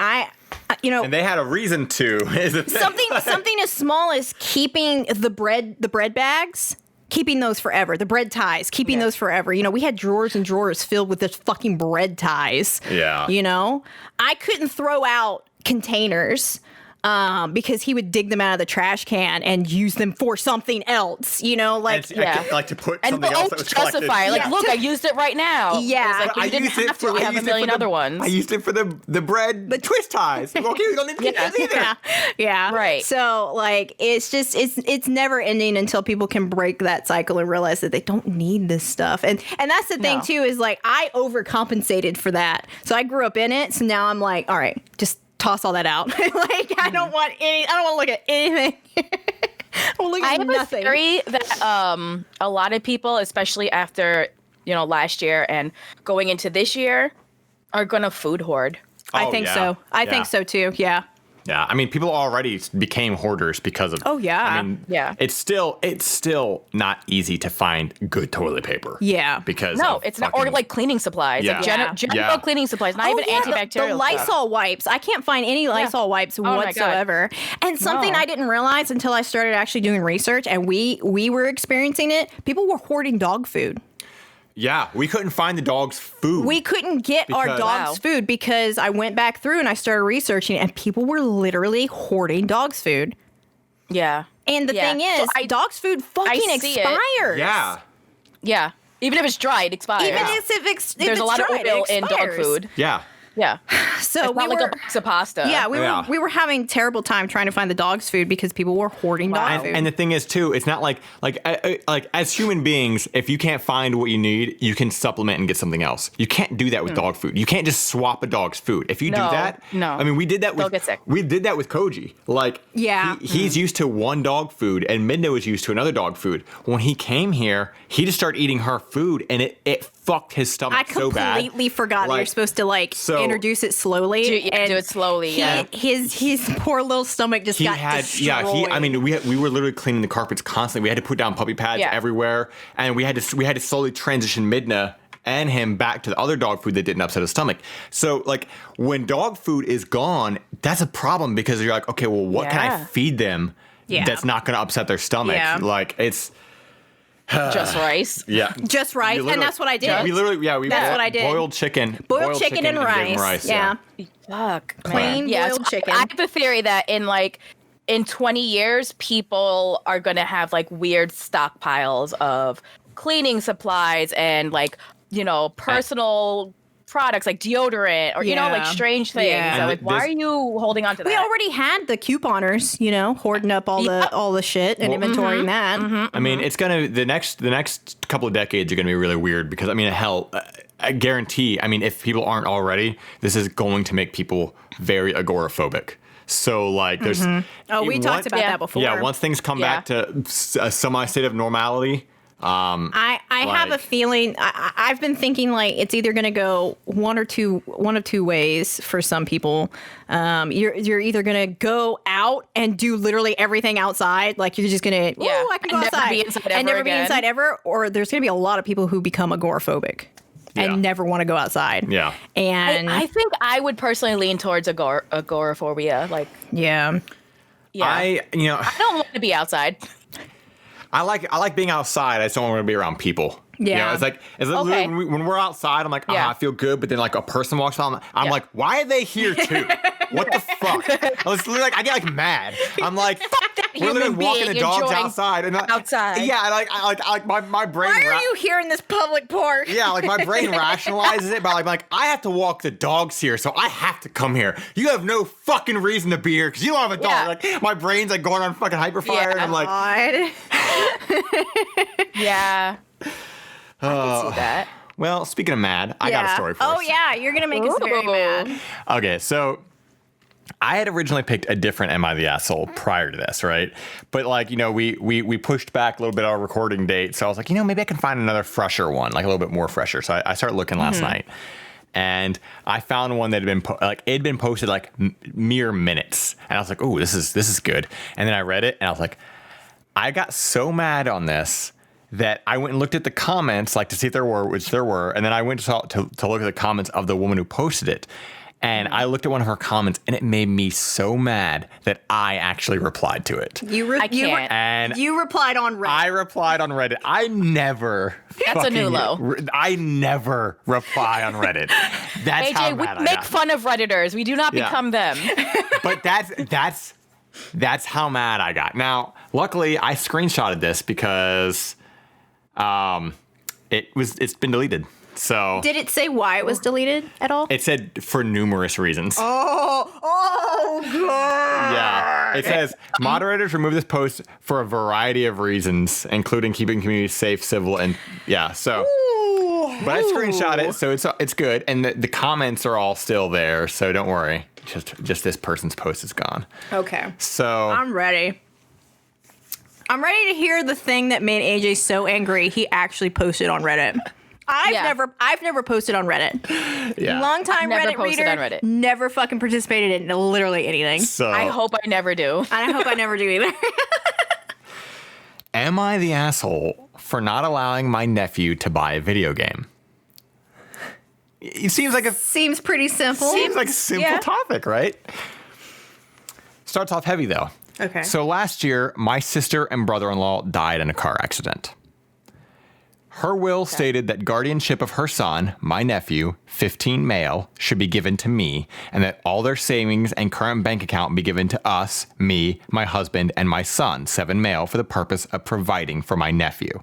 and they had a reason to. Something as small as keeping the bread bags, keeping those forever. The bread ties, keeping those forever. You know, we had drawers and drawers filled with this fucking bread ties. Yeah. You know, I couldn't throw out containers because he would dig them out of the trash can and use them for something else, you know, like like to put something else that was collected. Like, look, I used it right now. Yeah, like, you didn't have to. We have a million other ones. I used it for the twist ties. Okay, we don't need to keep those either. Yeah, right. So like, it's never ending until people can break that cycle and realize that they don't need this stuff. And that's the thing too, is like, I overcompensated for that. So I grew up in it. So now I'm like, all right, just toss all that out. Like, I don't want to look at anything. I have a theory that a lot of people, especially after last year and going into this year, are gonna food hoard. I think so. I think so too. Yeah. Yeah, I mean, people already became hoarders because of. Oh yeah. I mean, it's still not easy to find good toilet paper. Yeah, because it's not, or like cleaning supplies, like general cleaning supplies, not even antibacterial. The Lysol wipes. I can't find any Lysol wipes whatsoever. And something I didn't realize until I started actually doing research, and we were experiencing it. People were hoarding dog food. Yeah, we couldn't find the dog's food. We couldn't get our dog's food because I went back through and I started researching, and people were literally hoarding dog's food. Yeah. And the thing is, dog's food fucking expires. Yeah. Yeah. Even if it's dry, it expires. Even if it's There's a lot of oil in dog food. Yeah. Yeah. So it's not like a box of pasta. Yeah, we were having terrible time trying to find the dog's food because people were hoarding dog food. And the thing is too, it's not like as human beings, if you can't find what you need, you can supplement and get something else. You can't do that with dog food. You can't just swap a dog's food. If you do that, I mean, we did that with get sick. We did that with Koji. Like, he's used to one dog food, and Midna was used to another dog food. When he came here, he just started eating her food, and it fucked his stomach so bad. I completely forgot that you're supposed to introduce it slowly. Do it slowly. His poor little stomach just got destroyed. I mean, we were literally cleaning the carpets constantly. We had to put down puppy pads everywhere, and we had to slowly transition Midna and him back to the other dog food that didn't upset his stomach. So, like, when dog food is gone, that's a problem because you're like, okay, well, what can I feed them that's not going to upset their stomach? Yeah. Like, it's just rice. Yeah. Just rice, and that's what I did. That's what I did. Boiled chicken. Boiled chicken and rice. Yeah. Fuck. Plain boiled chicken. I have a theory that in 20 years, people are going to have like weird stockpiles of cleaning supplies and personal products like deodorant or, like strange things. Yeah. So, why are you holding on to that? We already had the couponers, hoarding up all the shit and inventorying that. I mean, it's going to, the next couple of decades are going to be really weird because, I mean, hell, I guarantee, I mean, if people aren't already, this is going to make people very agoraphobic. So, like, there's... we talked about that before. Yeah, once things come back to a semi-state of normality... I have a feeling I've been thinking like it's either going to go one of two ways for some people. You're either going to go out and do literally everything outside, like you're just going to I can go outside and never be inside ever, or there's going to be a lot of people who become agoraphobic and never want to go outside. Yeah, and I think I would personally lean towards agoraphobia. Like I don't want to be outside. I like being outside. I just don't want to be around people. Yeah. It's like when we're outside, I'm like, I feel good. But then like a person walks on, I'm like, why are they here too? What the fuck? I was literally like, I get like mad. I'm like, we're literally walking the dogs outside. Outside. Yeah. Like my brain. Why are you here in this public park? Yeah. Like my brain rationalizes it by like, I have to walk the dogs here. So I have to come here. You have no fucking reason to be here because you don't have a dog. Yeah. Like my brain's like going on fucking hyperfire. And I'm like, yeah. I can see that. Well, speaking of mad, I got a story for us. Oh, yeah. You're going to make us very mad. Okay, so I had originally picked a different Am I the Asshole prior to this, right? But, like, we pushed back a little bit our recording date. So I was like, maybe I can find another fresher one, like a little bit more fresher. So I started looking last night. And I found one that had been posted like mere minutes. And I was like, oh, this is good. And then I read it and I was like, I got so mad on this that I went and looked at the comments, like to see if there were, which there were. And then I went to look at the comments of the woman who posted it. And I looked at one of her comments and it made me so mad that I actually replied to it. You replied on Reddit. I replied on Reddit. I never. That's a new low. I never reply on Reddit. That's AJ, how mad we make fun of Redditors. We do not become them. But that's how mad I got. Now, luckily, I screenshotted this because it's been deleted. So did it say why it was deleted at all? It said for numerous reasons. Oh god. Yeah. It says moderators remove this post for a variety of reasons, including keeping community safe, civil, and so. But I screenshot it, so it's good, and the comments are all still there, so don't worry. Just this person's post is gone. Okay. So I'm ready. I'm ready to hear the thing that made AJ so angry he actually posted on Reddit. I've never posted on Reddit. Yeah. Long time Reddit reader. On Reddit. Never fucking participated in literally anything. So I hope I never do. I hope I never do either. Am I the asshole for not allowing my nephew to buy a video game? It seems pretty simple. Seems like a simple topic, right? Starts off heavy though. Okay. So last year, my sister and brother-in-law died in a car accident. Her will stated that guardianship of her son, my nephew, 15 male, should be given to me, and that all their savings and current bank account be given to us, me, my husband, and my son, 7 male, for the purpose of providing for my nephew.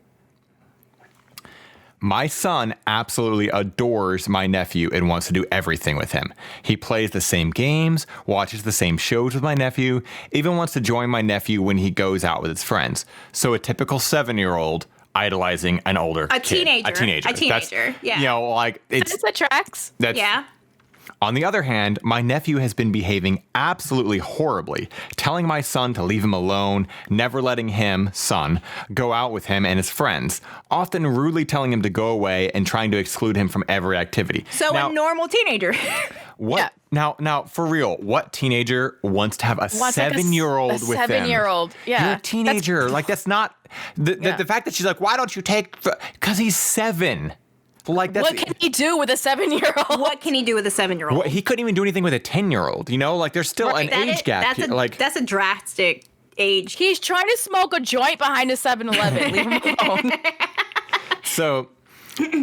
My son absolutely adores my nephew and wants to do everything with him. He plays the same games, watches the same shows with my nephew, even wants to join my nephew when he goes out with his friends. So a typical 7-year-old idolizing an older kid. A teenager. Yeah. You know, like This attracts. Yeah. On the other hand, my nephew has been behaving absolutely horribly, telling my son to leave him alone, never letting him, son, go out with him and his friends, often rudely telling him to go away and trying to exclude him from every activity. So now, a normal teenager. What? Yeah. Now, for real, what teenager wants to have a 7-year-old with them? 7-year-old, yeah. You're a teenager. That's not... The fact that she's like, why don't you take... Because he's 7. Like, what can he do with a 7-year-old? What can he do with a 7-year-old? He couldn't even do anything with a 10-year-old. You know, like there's still an age gap. That's a drastic age. He's trying to smoke a joint behind a 7-Eleven. Leave him alone. So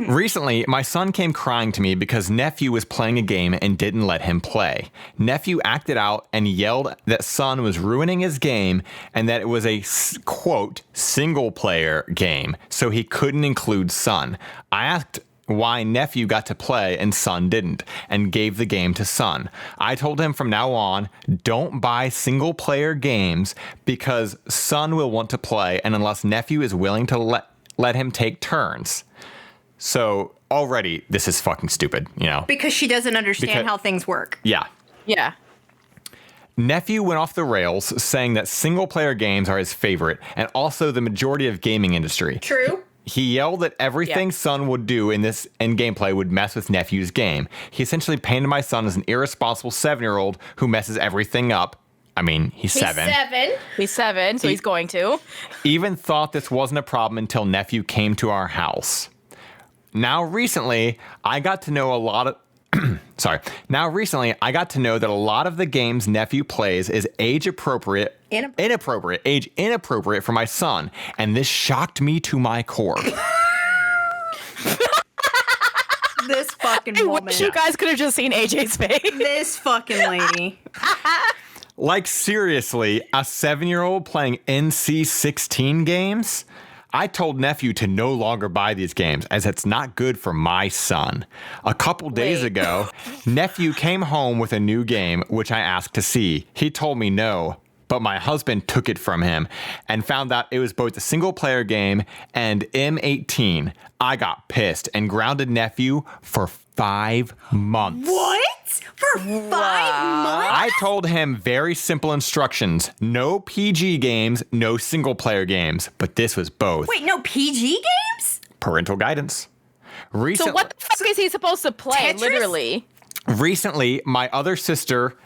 recently, my son came crying to me because nephew was playing a game and didn't let him play. Nephew acted out and yelled that son was ruining his game and that it was a, quote, single-player game, so he couldn't include son. I asked why nephew got to play and son didn't, and gave the game to son. I told him from now on, don't buy single-player games because son will want to play, and unless nephew is willing to let him take turns. So already this is fucking stupid, you know? Because she doesn't understand how things work. Yeah. Yeah. Nephew went off the rails saying that single-player games are his favorite and also the majority of gaming industry. True. He yelled that everything son would do in gameplay would mess with nephew's game. He essentially painted my son as an irresponsible 7-year-old who messes everything up. I mean, he's 7. He's 7, so he's going to. Even thought this wasn't a problem until nephew came to our house. Now recently, I got to know that a lot of the games nephew plays is age inappropriate for my son, and this shocked me to my core. This fucking woman. I wish you guys could have just seen AJ's face. This fucking lady. Like, seriously, a 7-year-old playing NC-16 games? I told nephew to no longer buy these games as it's not good for my son. A couple days ago, nephew came home with a new game, which I asked to see. He told me no, but my husband took it from him and found out it was both a single-player game and M18. I got pissed and grounded nephew for 5 months. What? For 5 months? I told him very simple instructions. No PG games, no single-player games. But this was both. Wait, no PG games? Parental guidance. So what the fuck is he supposed to play, Tetris? literally? Recently, my other sister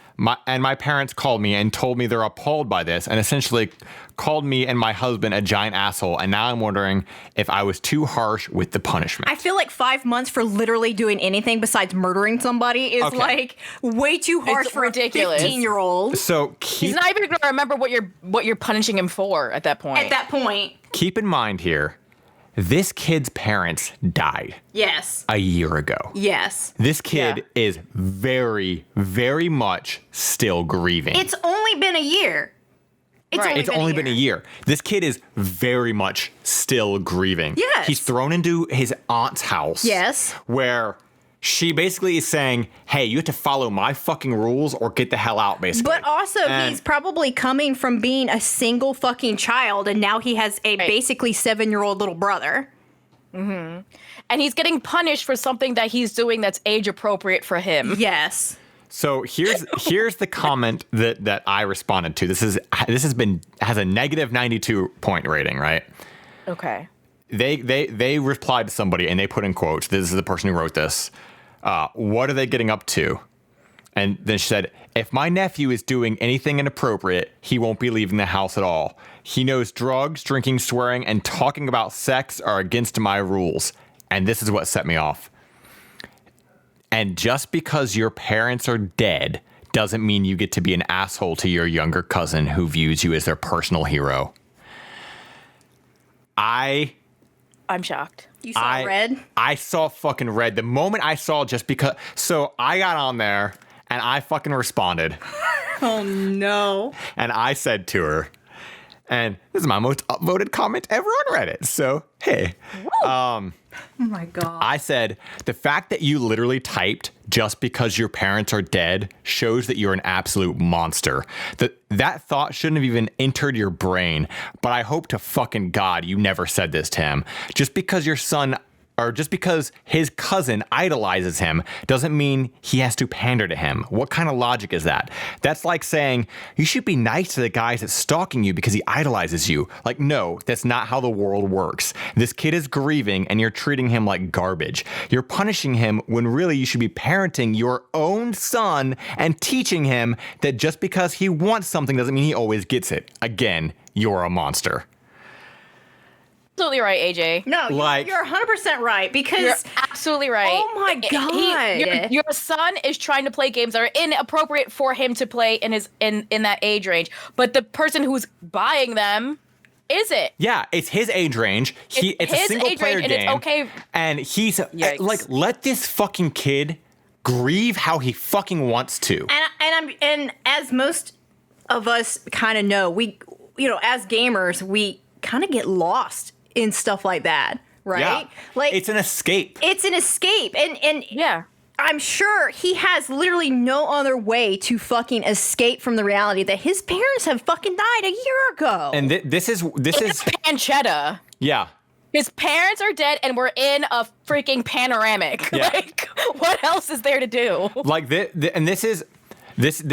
and my parents called me and told me they're appalled by this and essentially called me and my husband a giant asshole. And now I'm wondering if I was too harsh with the punishment. I feel like 5 months for literally doing anything besides murdering somebody is like way too harsh for ridiculous. A 15-year-old. So he's not even going to remember what you're punishing him for at that point. Keep in mind here, this kid's parents died. Yes. A year ago. Yes. This kid is very, very much still grieving. It's only been a year. It's only been a year. This kid is very much still grieving. Yes. He's thrown into his aunt's house. Yes. Where she basically is saying, hey, you have to follow my fucking rules or get the hell out, basically. But also, he's probably coming from being a single fucking child, and now he has a basically 7-year-old little brother. Mm-hmm. And he's getting punished for something that he's doing that's age appropriate for him. Yes. So here's the comment that I responded to. This has a negative 92 point rating, right? Okay. They replied to somebody and they put in quotes. This is the person who wrote this. What are they getting up to? And then she said, if my nephew is doing anything inappropriate, he won't be leaving the house at all. He knows drugs, drinking, swearing, and talking about sex are against my rules. And this is what set me off. And just because your parents are dead doesn't mean you get to be an asshole to your younger cousin who views you as their personal hero. I'm shocked. You saw red? I saw fucking red. The moment I saw just because... So I got on there and I fucking responded. Oh, no. And I said to her, And this is my most upvoted comment ever on Reddit. So, hey. Oh my God. I said, the fact that you literally typed just because your parents are dead shows that you're an absolute monster. That thought shouldn't have even entered your brain. But I hope to fucking God you never said this to him. Just because your son... or just because his cousin idolizes him doesn't mean he has to pander to him. What kind of logic is that? That's like saying you should be nice to the guys that's stalking you because he idolizes you. Like, no, that's not how the world works. This kid is grieving and you're treating him like garbage. You're punishing him when really you should be parenting your own son and teaching him that just because he wants something doesn't mean he always gets it. Again, you're a monster. Absolutely right, AJ. No, you're 100% right because you're absolutely right. Oh my God, your son is trying to play games that are inappropriate for him to play in that age range, but the person who's buying them isn't. Yeah, it's his age range. It's a single player game, and it's okay. And he's like, let this fucking kid grieve how he fucking wants to. And as most of us kind of know, as gamers, we kind of get lost in stuff like that, right? Yeah. Like it's an escape. And yeah. I'm sure he has literally no other way to fucking escape from the reality that his parents have fucking died a year ago. And this is pancetta. Yeah. His parents are dead and we're in a freaking panoramic. Yeah. Like, what else is there to do? Like this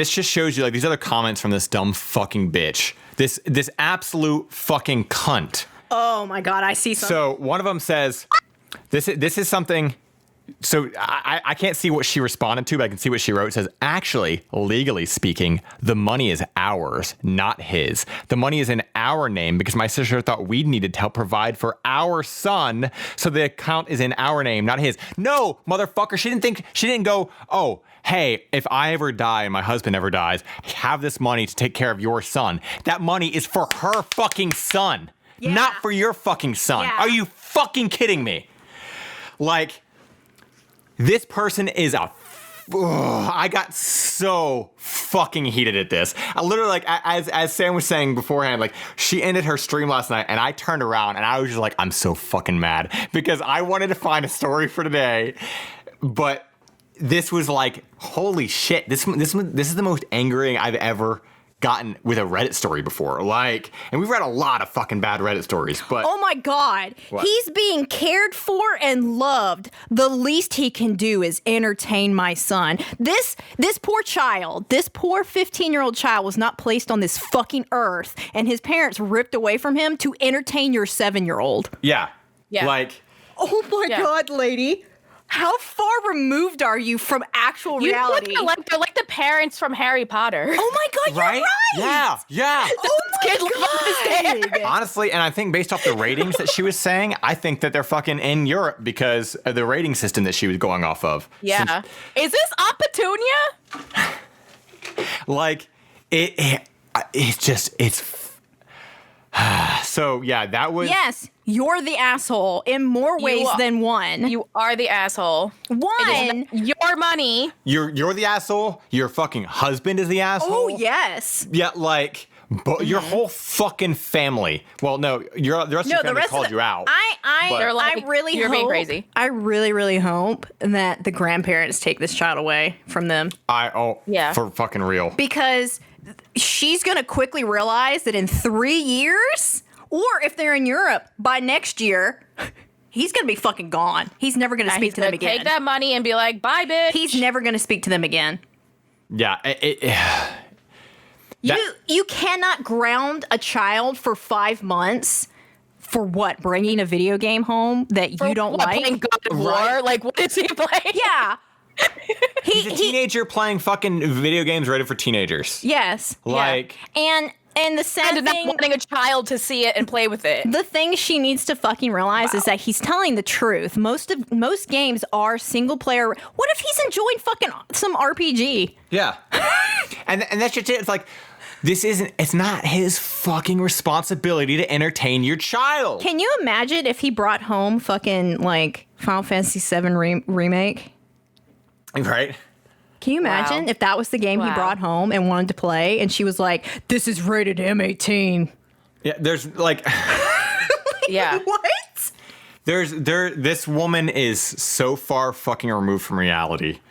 just shows you, like, these other comments from this dumb fucking bitch. This absolute fucking cunt. Oh my God, I see something. So one of them says, this is something. So I can't see what she responded to, but I can see what she wrote. It says, actually, legally speaking, the money is ours, not his. The money is in our name because my sister thought we needed to help provide for our son. So the account is in our name, not his. No, motherfucker. She didn't go, oh, hey, if I ever die and my husband ever dies, have this money to take care of your son. That money is for her fucking son, not for your fucking son. Yeah. Are you fucking kidding me? Like, this person is I got so fucking heated at this. I literally, like, as Sam was saying beforehand, like, she ended her stream last night and I turned around and I was just like, I'm so fucking mad because I wanted to find a story for today, but this was like, holy shit, this is the most angering I've ever gotten with a Reddit story before. Like, and we've read a lot of fucking bad Reddit stories, but oh my God, what? He's being cared for and loved. The least he can do is entertain my son. This poor child, this poor 15-year-old child was not placed on this fucking earth and his parents ripped away from him to entertain your 7-year-old. Yeah. Yeah. Like, oh my God, lady. How far removed are you from actual reality? They're like the parents from Harry Potter. Oh my God, you're right. Yeah. Oh my God. Honestly, and I think based off the ratings that she was saying, I think that they're fucking in Europe because of the rating system that she was going off of. Yeah. Is this Oppetunia? Like, it's just so yeah, that was. Yes, you're the asshole in more ways than one. You are the asshole. One, your money. You're the asshole. Your fucking husband is the asshole. Oh yes. Yeah, like, but your whole fucking family. Well, no, the rest of your family called you out. I really you're hope, being crazy. I really hope that the grandparents take this child away from them. For fucking real. Because she's gonna quickly realize that in 3 years, or if they're in Europe by next year, he's gonna be fucking gone. He's never gonna speak to them again. Take that money and be like, bye, bitch. He's never gonna speak to them again. Yeah. You cannot ground a child for 5 months for what? Bringing a video game home that you don't like? Playing God of War? Like, what is he playing? Yeah. He's a teenager playing fucking video games rated for teenagers. Yes. Like. Yeah. And the sad and thing, not wanting a child to see it and play with it. The thing she needs to fucking realize is that he's telling the truth. Most games are single player. What if he's enjoying fucking some RPG? Yeah. and that's just it. It's like, it's not his fucking responsibility to entertain your child. Can you imagine if he brought home fucking like Final Fantasy VII remake? Right. Can you imagine if that was the game he brought home and wanted to play and she was like, this is rated M18? Yeah, there's like yeah. What? This woman is so far fucking removed from reality.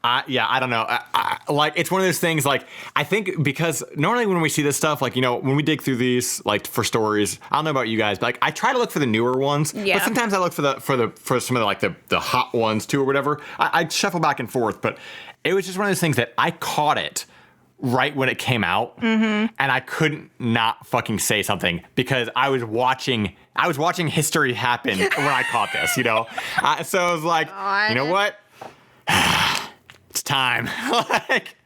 I don't know. Like, it's one of those things, like, I think because normally when we see this stuff, like, you know, when we dig through these, like, for stories, I don't know about you guys, but like, I try to look for the newer ones, but sometimes I look for some of the, like, the hot ones too, or whatever. I shuffle back and forth, but it was just one of those things that I caught it right when it came out, and I couldn't not fucking say something because I was watching history happen when I caught this, you know? So I was like, you know what? It's time. Like,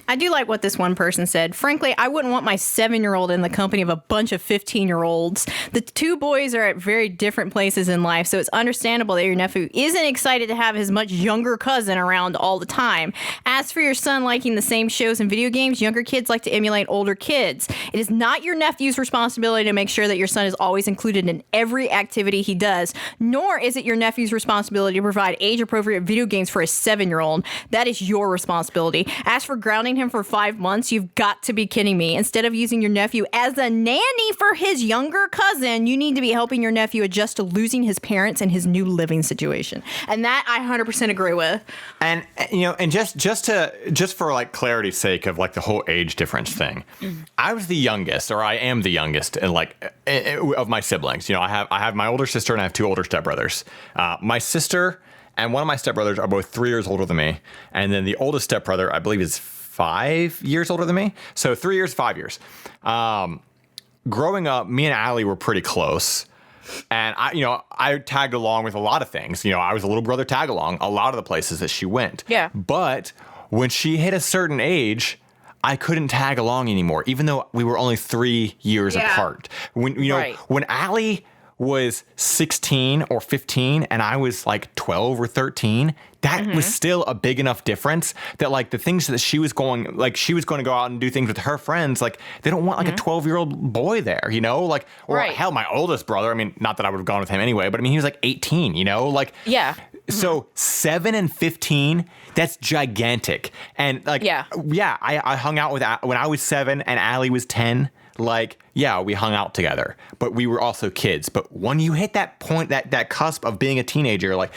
I do like what this one person said. Frankly, I wouldn't want my 7-year-old in the company of a bunch of 15-year-olds. The two boys are at very different places in life, so it's understandable that your nephew isn't excited to have his much younger cousin around all the time. As for your son liking the same shows and video games, younger kids like to emulate older kids. It is not your nephew's responsibility to make sure that your son is always included in every activity he does, nor is it your nephew's responsibility to provide age-appropriate video games for a 7-year-old. That is your responsibility. As for grounding him for 5 months, you've got to be kidding me. Instead of using your nephew as a nanny for his younger cousin, you need to be helping your nephew adjust to losing his parents and his new living situation. And that I 100% agree with. And you know, and just for like clarity's sake of like the whole age difference thing, I was the youngest, or I am the youngest, and like of my siblings. You know, I have my older sister and I have 2 older stepbrothers. My sister and one of my stepbrothers are both 3 years older than me, and then the oldest stepbrother, I believe, is 5 years older than me. So 3 years, 5 years. Growing up, me and Allie were pretty close. And I tagged along with a lot of things. You know, I was a little brother tag along a lot of the places that she went. Yeah. But when she hit a certain age, I couldn't tag along anymore, even though we were only 3 years apart. When Allie was 16 or 15 and I was like 12 or 13, that was still a big enough difference that like the things that she was going to go out and do things with her friends, like they don't want like a 12-year-old boy there, you know, like, or hell, my oldest brother, I mean, not that I would have gone with him anyway, but I mean, he was like 18, you know, like, so 7 and 15, that's gigantic. And like, I hung out with, when I was 7 and Allie was 10, like, yeah, we hung out together, but we were also kids. But when you hit that point, that cusp of being a teenager, like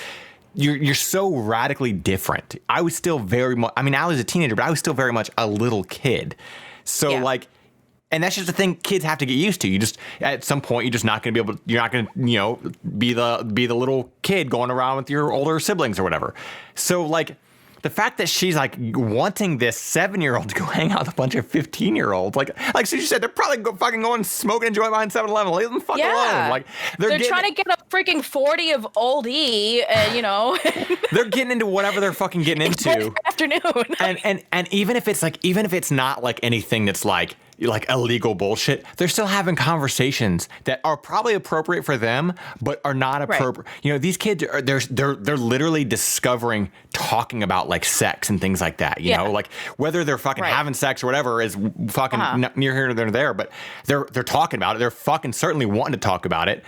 you're so radically different. I was still very much, I mean, I was a teenager, but I was still very much a little kid. So like, and that's just the thing kids have to get used to. You just, at some point, you're just not going to be able to, you're not going to, you know, be the little kid going around with your older siblings or whatever. So like, the fact that she's like wanting this 7-year-old to go hang out with a bunch of 15-year-olds, like she said, they're probably fucking going smoking and joint behind 7-Eleven. Leave them fucking alone. Like they're trying to get a freaking 40 of old E, you know. They're getting into whatever they're fucking getting into. Afternoon. and even if it's not like anything that's like illegal bullshit, they're still having conversations that are probably appropriate for them, but are not appropriate. Right. You know, these kids are they're literally discovering, talking about like sex and things like that. You know, like whether they're fucking having sex or whatever is fucking near here or there, but they're talking about it. They're fucking certainly wanting to talk about it.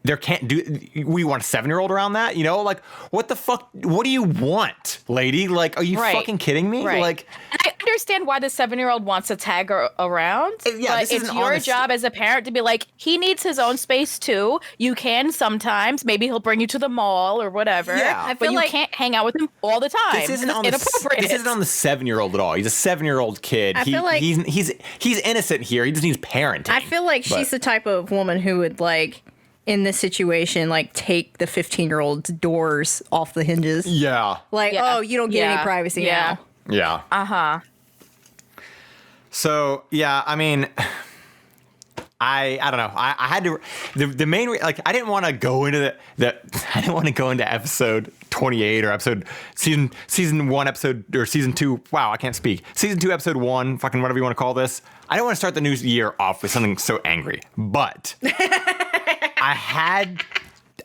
There can't do. We want a 7-year-old around that, you know? Like, what the fuck? What do you want, lady? Like, are you fucking kidding me? Right. Like, I understand why the 7-year-old wants to tag her around. Yeah, but it's your job as a parent to be like, he needs his own space too. You can sometimes. Maybe he'll bring you to the mall or whatever. Yeah, but you can't hang out with him all the time. This isn't on inappropriate. This isn't on the 7-year-old at all. He's a 7-year-old kid. I feel like he's innocent here. He just needs parenting. I feel like she's the type of woman who would like, in this situation, like take the 15-year-old's doors off the hinges. Yeah. Like, oh, you don't get any privacy now. Yeah. Uh-huh. So, yeah, I mean, I don't know. I had to, the main, like, I didn't want to go into I didn't want to go into episode 28 or season 1 episode, or season 2. Wow, I can't speak. Season 2, episode 1, fucking whatever you want to call this. I don't want to start the new year off with something so angry, but I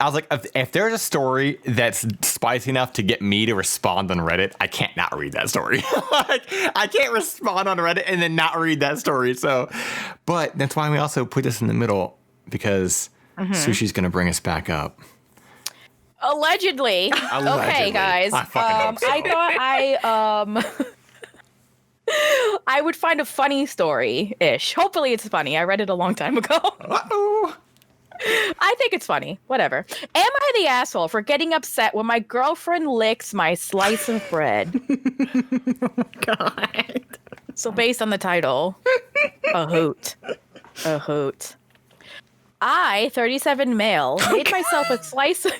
was like, if there's a story that's spicy enough to get me to respond on Reddit, I can't not read that story. Like, I can't respond on Reddit and then not read that story. So, but that's why we also put this in the middle, because Sushie's going to bring us back up. Allegedly. Okay, guys. I fucking hope so. I thought I would find a funny story-ish. Hopefully it's funny. I read it a long time ago. Uh-oh. I think it's funny. Whatever. Am I the asshole for getting upset when my girlfriend licks my slice of bread? Oh my God. So based on the title, a hoot. A hoot. I, 37 male, made myself a slice of...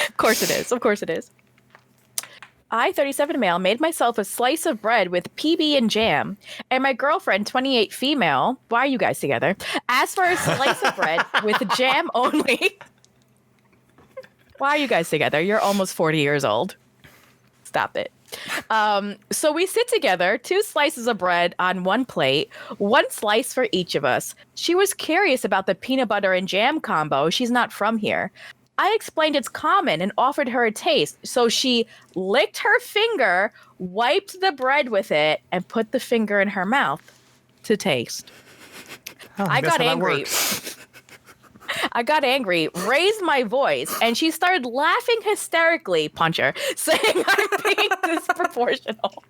Of course it is. Of course it is. I, 37 male, made myself a slice of bread with PB and jam, and my girlfriend, 28 female, why are you guys together, asked for a slice of bread with jam only. Why are you guys together? You're almost 40 years old. Stop it. So we sit together, 2 slices of bread on one plate, 1 slice for each of us. She was curious about the peanut butter and jam combo. She's not from here. I explained it's common and offered her a taste. So she licked her finger, wiped the bread with it, and put the finger in her mouth to taste. I got angry. I got angry, raised my voice, and she started laughing hysterically, puncher, saying I'm being disproportional.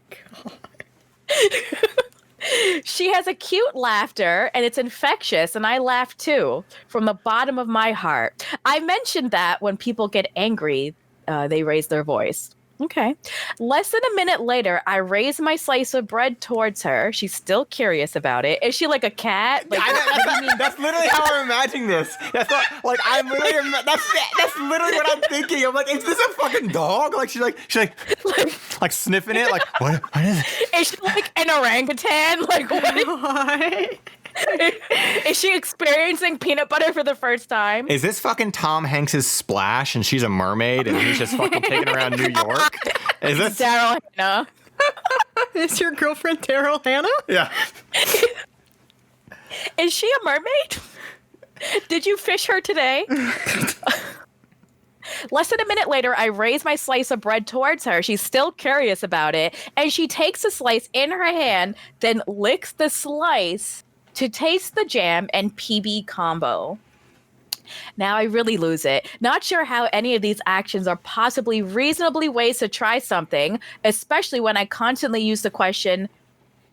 She has a cute laughter, and it's infectious, and I laugh too, from the bottom of my heart. I mentioned that when people get angry, they raise their voice. Okay. Less than a minute later, I raise my slice of bread towards her. She's still curious about it. Is she like a cat? Like, that's literally how I'm imagining this. That's not, like I'm literally that's literally what I'm thinking. I'm like, is this a fucking dog? Like she's like sniffing it. Like what is it? Is she like an orangutan? Like what? Is she experiencing peanut butter for the first time? Is this fucking Tom Hanks's Splash and she's a mermaid and he's just fucking taking around New York? Is this Daryl Hannah? Is your girlfriend Daryl Hannah? Yeah. Is she a mermaid? Did you fish her today? Less than a minute later, I raise my slice of bread towards her. She's still curious about it, and she takes the slice in her hand, then licks the slice to taste the jam and PB combo. Now I really lose it. Not sure how any of these actions are possibly reasonably ways to try something, especially when I constantly use the question,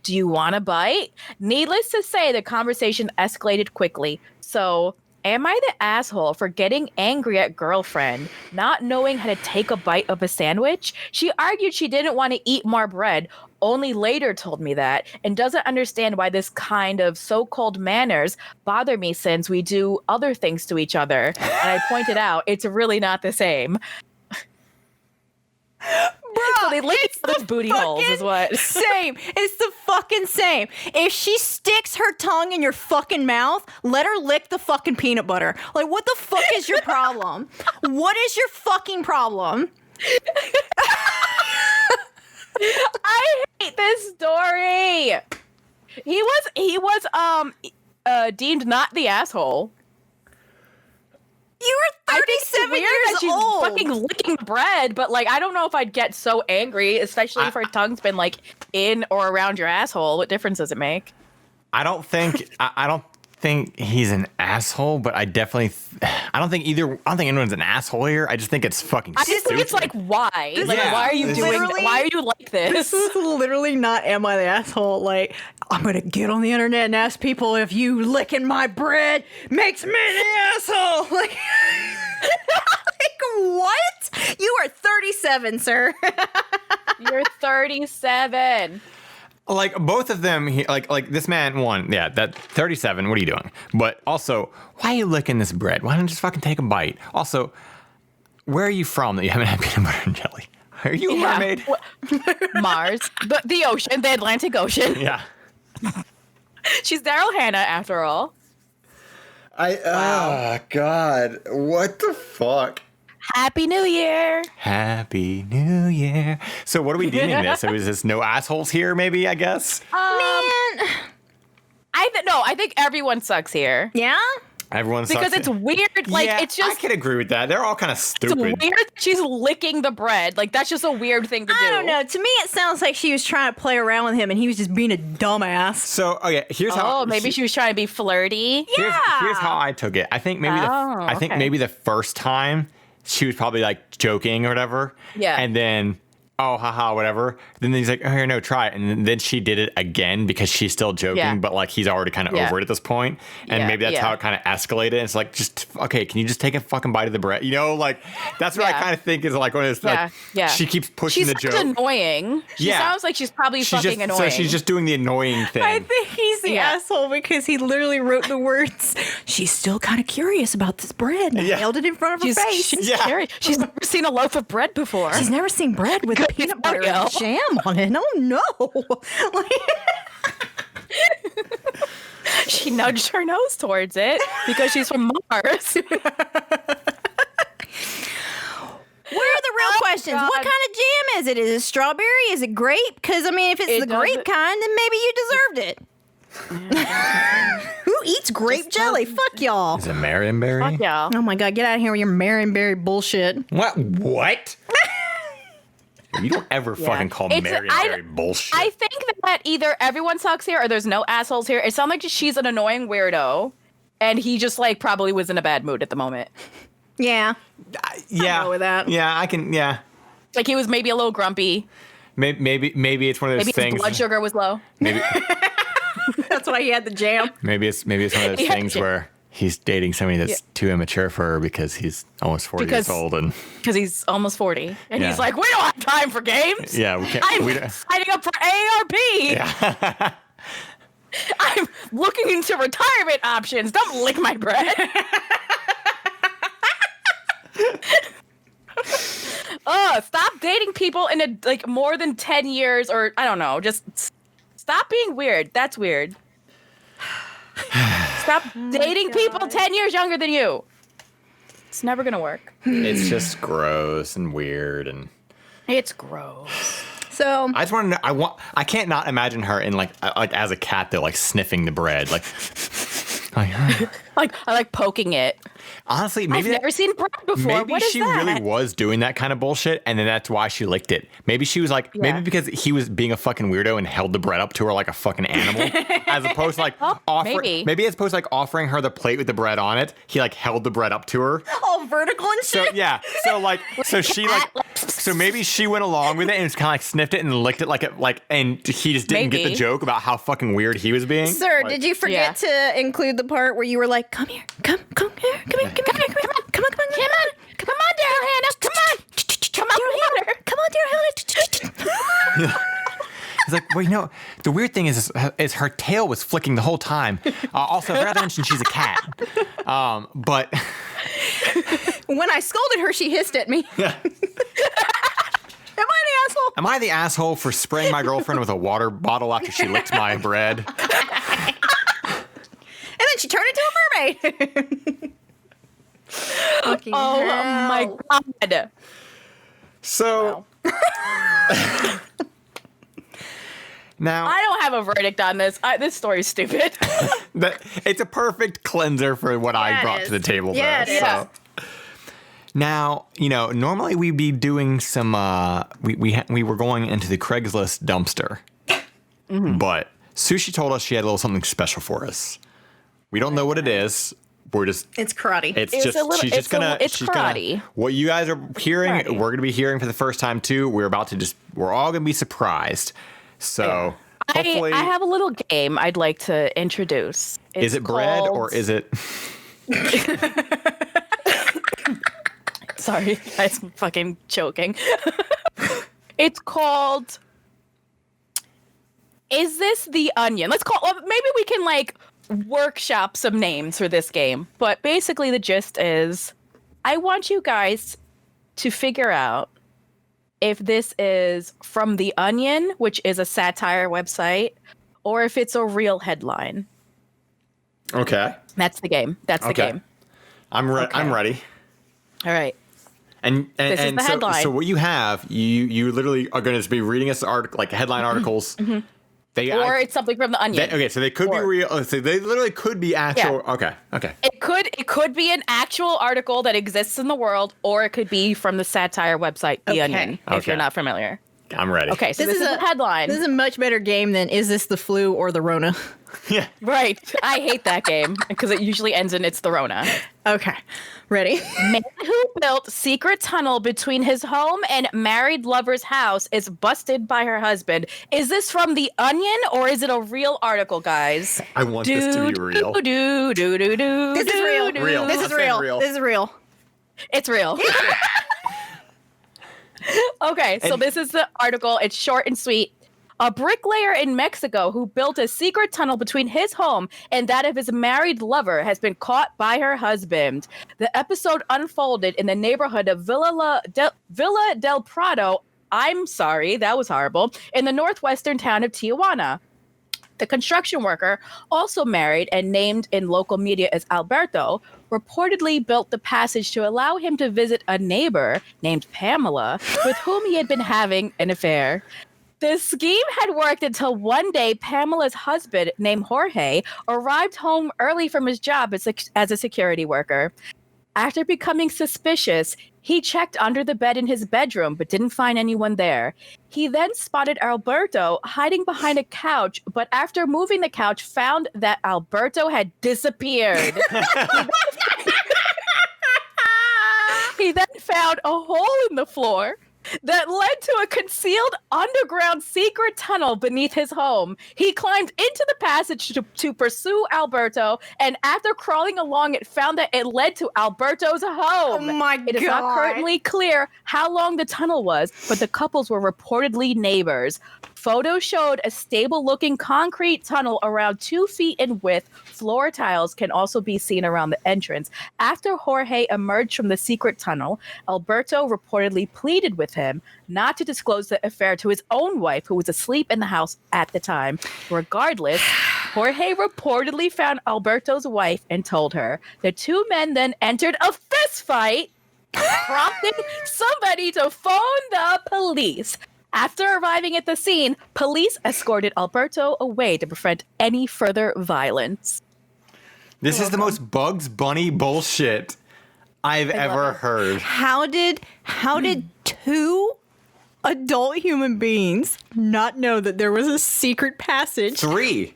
do you want a bite? Needless to say, the conversation escalated quickly. So, am I the asshole for getting angry at girlfriend, not knowing how to take a bite of a sandwich? She argued she didn't want to eat more bread, only later told me that, and doesn't understand why this kind of so-called manners bother me since we do other things to each other. And I pointed out, it's really not the same. Bruh, so they lick each other's booty holes is what. Same. It's the fucking same. If she sticks her tongue in your fucking mouth, let her lick the fucking peanut butter. Like, what the fuck is your problem? What is your fucking problem? I hate this story. He was deemed not the asshole. You were 37 years that she's old. fucking licking bread, but like I don't know if I'd get so angry, especially if her tongue's been like in or around your asshole. What difference does it make? I don't think he's an asshole, but I definitely I don't think anyone's an asshole here. I just think it's fucking I just stupid. think it's like why? Like Yeah. why are you doing why are you like this? This is literally not am I the asshole? Like, I'm gonna get on the internet and ask people if you licking my bread makes me the asshole. Like, like what? You are 37, sir. You're 37. Like both of them, like this man, that 37. What are you doing? But also, why are you licking this bread? Why don't you just fucking take a bite? Also, where are you from that you haven't had peanut butter and jelly? Are you a mermaid? Mars, the ocean, the Atlantic Ocean. Yeah. She's Daryl Hannah, after all. Oh God, what the fuck? Happy New Year. Happy New Year. So what are we deeming this? So is this no assholes here, maybe, I guess? Man. I think everyone sucks here. Yeah? Everyone sucks. Because it's weird. Like, yeah, it's just... I can agree with that. They're all kind of stupid. It's weird that she's licking the bread. Like, that's just a weird thing to do. I don't know. To me, it sounds like she was trying to play around with him and he was just being a dumbass. So, okay, here's how... Oh, maybe she was trying to be flirty? Here's how I took it. I think maybe the first time... she was probably like joking or whatever. Yeah. And then oh, haha, whatever. Then he's like, oh, here, no, try it. And then she did it again because she's still joking, but like he's already kind of over it at this point. And maybe that's how it kind of escalated. It's like, okay, can you just take a fucking bite of the bread? You know, like that's what I kind of think is like when it's like she keeps pushing the joke. She's annoying. She sounds like she's probably fucking annoying. So she's just doing the annoying thing. I think he's the asshole because he literally wrote the words, she's still kind of curious about this bread. And held it in front of her face. She's curious. She's never seen a loaf of bread before. She's never seen bread with peanut butter and jam on it. Oh no. She nudged her nose towards it because she's from Mars. Where are the real questions? What kind of jam is it? Is it strawberry? Is it grape? Because, I mean, if it's the grape kind, then maybe you deserved it. Who eats grape jelly? Fuck y'all. Is it Marionberry? Fuck y'all. Oh my God, get out of here with your Marionberry bullshit. What? You don't ever fucking call Marionberry bullshit. I think that either everyone sucks here or there's no assholes here. It sounds like she's an annoying weirdo, and he just like probably was in a bad mood at the moment. Yeah. Yeah. I'll go with that. Yeah, I can. Yeah. Like he was maybe a little grumpy. Maybe it's one of those things. Maybe his blood sugar was low. Maybe that's why he had the jam. Maybe it's one of those things where he's dating somebody that's too immature for her because he's almost 40 years old and because he's almost 40 and he's like, we don't have time for games. Yeah, we can't. I'm signing up for AARP. Yeah. I'm looking into retirement options. Don't lick my bread. Stop dating people in like more than 10 years or I don't know. Just stop being weird. That's weird. Stop dating people 10 years younger than you. It's never gonna work. It's just gross and weird and it's gross. So I just want to know. I can't not imagine her in like as a cat though, like sniffing the bread, like like I like poking it. Honestly, maybe I've never seen bread before. Maybe she really was doing that kind of bullshit, and then that's why she licked it. Maybe she was like, maybe because he was being a fucking weirdo and held the bread up to her like a fucking animal, as opposed to like offering. Maybe as opposed to like offering her the plate with the bread on it, he like held the bread up to her, all vertical and shit. So maybe she went along with it and just kind of like sniffed it and licked it and he just didn't get the joke about how fucking weird he was being. Sir, did you forget to include the part where you were like, come here, come here, come on, Daryl Hannah, come on, Daryl Hannah. He's like, wait, no. The weird thing is her tail was flicking the whole time. Also, I forgot to mention she's a cat. But when I scolded her, she hissed at me. Yeah. Am I the asshole? Am I the asshole for spraying my girlfriend with a water bottle after she licked my bread? And then she turned into a mermaid. Oh my God. So now I don't have a verdict on this. This story's stupid. It's a perfect cleanser for what I brought to the table. Yeah, there. So. Now, normally we'd be doing some, we were going into the Craigslist dumpster, but Sushie told us she had a little something special for us. We don't know what it is. It's karate. It's karate. What you guys are hearing, karate. We're going to be hearing for the first time too. We're all going to be surprised. So hopefully. I have a little game I'd like to introduce. Is it bread or is it? Sorry, I'm fucking choking. It's called Is This the Onion? Maybe we can like workshop some names for this game. But basically the gist is I want you guys to figure out if this is from The Onion, which is a satire website, or if it's a real headline. Okay. That's the game. That's the game. I'm ready. All right. And this is the headline. So what you have, you literally are going to be reading us headline articles. Mm-hmm. It's something from The Onion. So they could be real. So they literally could be actual. Yeah. Okay. It could be an actual article that exists in the world, or it could be from the satire website The Onion. If you're not familiar. I'm ready. Okay, so this is a headline. This is a much better game than is this the flu or the Rona? Yeah. Right. I hate that game because it usually ends in it's the Rona. Okay. Ready? Man who built secret tunnel between his home and married lover's house is busted by her husband. Is this from The Onion or is it a real article, guys? I want this to be real. This is real. Real. This is real. This is real. It's real. Okay, so this is the article. It's short and sweet. A bricklayer in Mexico who built a secret tunnel between his home and that of his married lover has been caught by her husband. The episode unfolded in the neighborhood of Villa del Prado. I'm sorry, that was horrible. In the northwestern town of Tijuana. The construction worker, also married and named in local media as Alberto, reportedly built the passage to allow him to visit a neighbor named Pamela with whom he had been having an affair. The scheme had worked until one day Pamela's husband, named Jorge, arrived home early from his job as a security worker. After becoming suspicious, he checked under the bed in his bedroom but didn't find anyone there. He then spotted Alberto hiding behind a couch, but after moving the couch, found that Alberto had disappeared. He then found a hole in the floor that led to a concealed underground secret tunnel beneath his home. He climbed into the passage to pursue Alberto, and after crawling along it, found that it led to Alberto's home. Oh my God. It is not currently clear how long the tunnel was, but the couples were reportedly neighbors. Photos showed a stable-looking concrete tunnel around 2 feet in width. Floor tiles can also be seen around the entrance. After Jorge emerged from the secret tunnel, Alberto reportedly pleaded with him not to disclose the affair to his own wife, who was asleep in the house at the time. Regardless, Jorge reportedly found Alberto's wife and told her. The two men then entered a fist fight, prompting somebody to phone the police. After arriving at the scene, police escorted Alberto away to prevent any further violence. This is the most Bugs Bunny bullshit I've ever heard. How did two adult human beings not know that there was a secret passage? 3.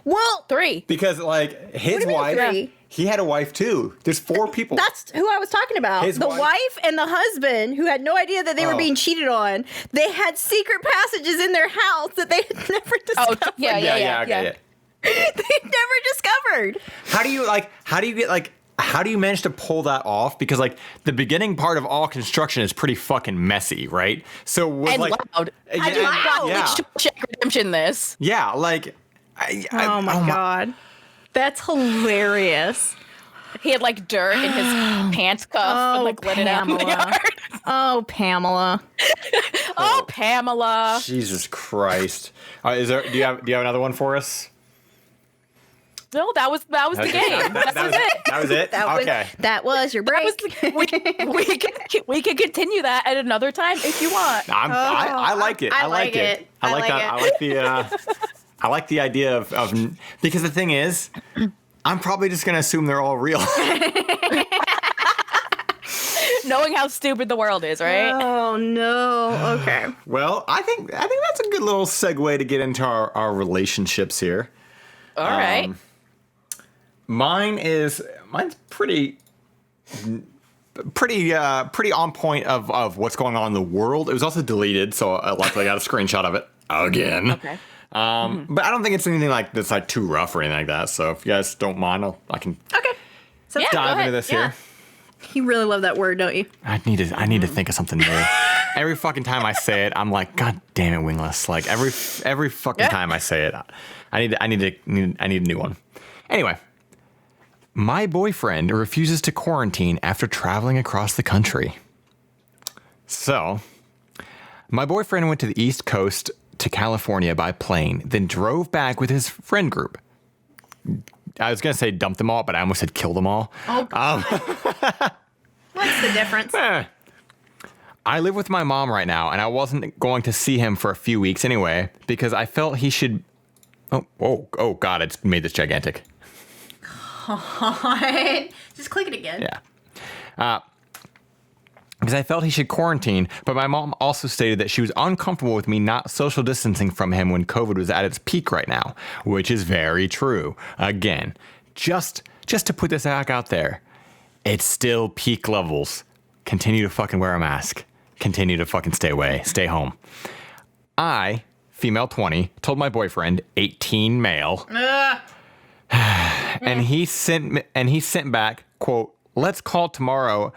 Well, 3. Because, like, his wife, 3? he had a wife, too. There's 4 people. That's who I was talking about. His the wife and the husband, who had no idea that they were being cheated on, they had secret passages in their house that they had never discovered. Oh, yeah. They never discovered. How do you manage to pull that off? Because, like, the beginning part of all construction is pretty fucking messy, right? So with, And like, loud. Loud. Yeah. Redemption this. Yeah, like... Oh my God. That's hilarious. He had like dirt in his pants cuff and like lit it out in the yard. Oh, Pamela. Oh, Pamela. Jesus Christ. Do you have another one for us? No, that was the game. That was it. That was it? Okay. That was your break. We can continue that at another time if you want. I like it. I like it. I like that. I like the I like the idea of because the thing is, I'm probably just gonna assume they're all real. Knowing how stupid the world is, right? Oh no. Okay. Well, I think that's a good little segue to get into our relationships here. All right. Mine's pretty on point of what's going on in the world. It was also deleted, so luckily I got a screenshot of it again. Okay. But I don't think it's anything like that's like too rough or anything like that. So if you guys don't mind, I can dive into this here. You really love that word, don't you? I need to think of something new. Every fucking time I say it, I'm like, God damn it, Wingless! Like every fucking time I say it, I need a new one. Anyway, my boyfriend refuses to quarantine after traveling across the country. So, my boyfriend went to the East Coast to California by plane, then drove back with his friend group. I was going to say dump them all, but I almost said kill them all. Oh. What's the difference? I live with my mom right now, and I wasn't going to see him for a few weeks anyway, because I felt he should... Oh, God, it's made this gigantic. God. Just click it again. Yeah. because I felt he should quarantine, but my mom also stated that she was uncomfortable with me not social distancing from him when COVID was at its peak right now, which is very true. Again, just to put this out there, it's still peak levels. Continue to fucking wear a mask. Continue to fucking stay away. Stay home. I, female 20, told my boyfriend, 18 male, and he sent back, quote, "Let's call tomorrow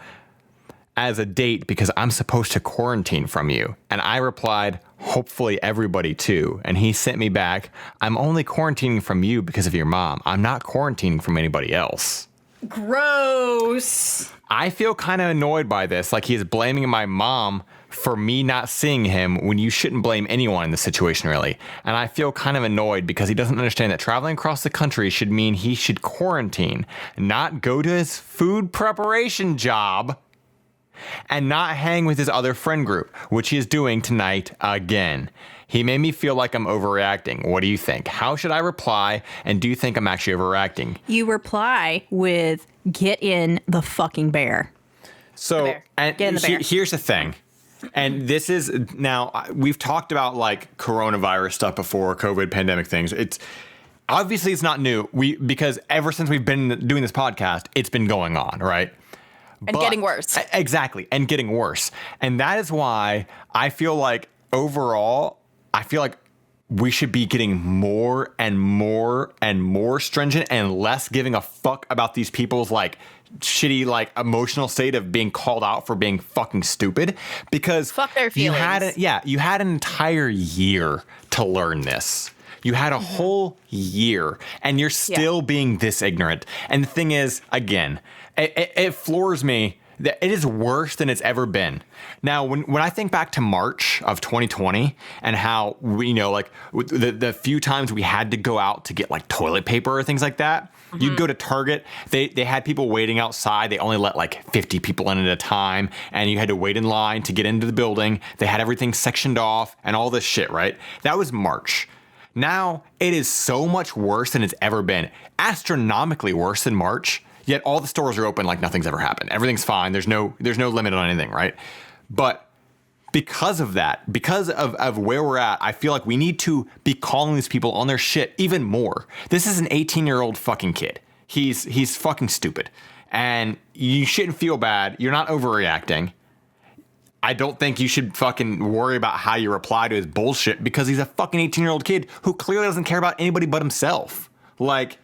as a date because I'm supposed to quarantine from you." And I replied, "Hopefully everybody too." And he sent me back, "I'm only quarantining from you because of your mom. I'm not quarantining from anybody else." Gross. I feel kind of annoyed by this. Like he's blaming my mom for me not seeing him when you shouldn't blame anyone in this situation, really. And I feel kind of annoyed because he doesn't understand that traveling across the country should mean he should quarantine, not go to his food preparation job, and not hang with his other friend group, which he is doing tonight again. He made me feel like I'm overreacting. What do you think? How should I reply? And do you think I'm actually overreacting? You reply with, "Get in the fucking bear." So, and Get in the bear. Here's the thing. And this is now, we've talked about like coronavirus stuff before, COVID pandemic things. It's obviously it's not new. Because ever since we've been doing this podcast, it's been going on, right? And getting worse. Exactly. And getting worse. And that is why I feel like overall, we should be getting more and more and more stringent and less giving a fuck about these people's like shitty, like emotional state of being called out for being fucking stupid, because fuck their feelings. You had an entire year to learn this. You had a whole year and you're still being this ignorant. And the thing is, again, it floors me that it is worse than it's ever been. Now, when I think back to March of 2020 and how we, like the few times we had to go out to get like toilet paper or things like that, you'd go to Target. They had people waiting outside. They only let like 50 people in at a time, and you had to wait in line to get into the building. They had everything sectioned off and all this shit, right? That was March. Now it is so much worse than it's ever been, astronomically worse than March. Yet all the stores are open like nothing's ever happened. Everything's fine. There's no limit on anything, right? But because of that, because of where we're at, I feel like we need to be calling these people on their shit even more. This is an 18-year-old fucking kid. He's fucking stupid. And you shouldn't feel bad. You're not overreacting. I don't think you should fucking worry about how you reply to his bullshit, because he's a fucking 18-year-old kid who clearly doesn't care about anybody but himself. Like,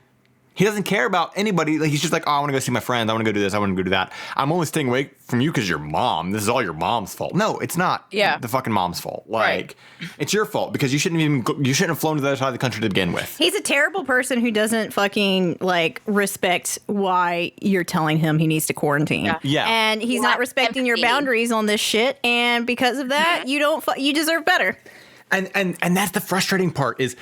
he doesn't care about anybody. Like, he's just like, "Oh, I want to go see my friends. I want to go do this. I want to go do that. I'm only staying away from you because you're mom. This is all your mom's fault." No, it's not the fucking mom's fault. Like, it's your fault because you shouldn't have flown to the other side of the country to begin with. He's a terrible person who doesn't fucking like respect why you're telling him he needs to quarantine. Yeah. And he's not respecting your boundaries on this shit. And because of that, you deserve better. And that's the frustrating part is,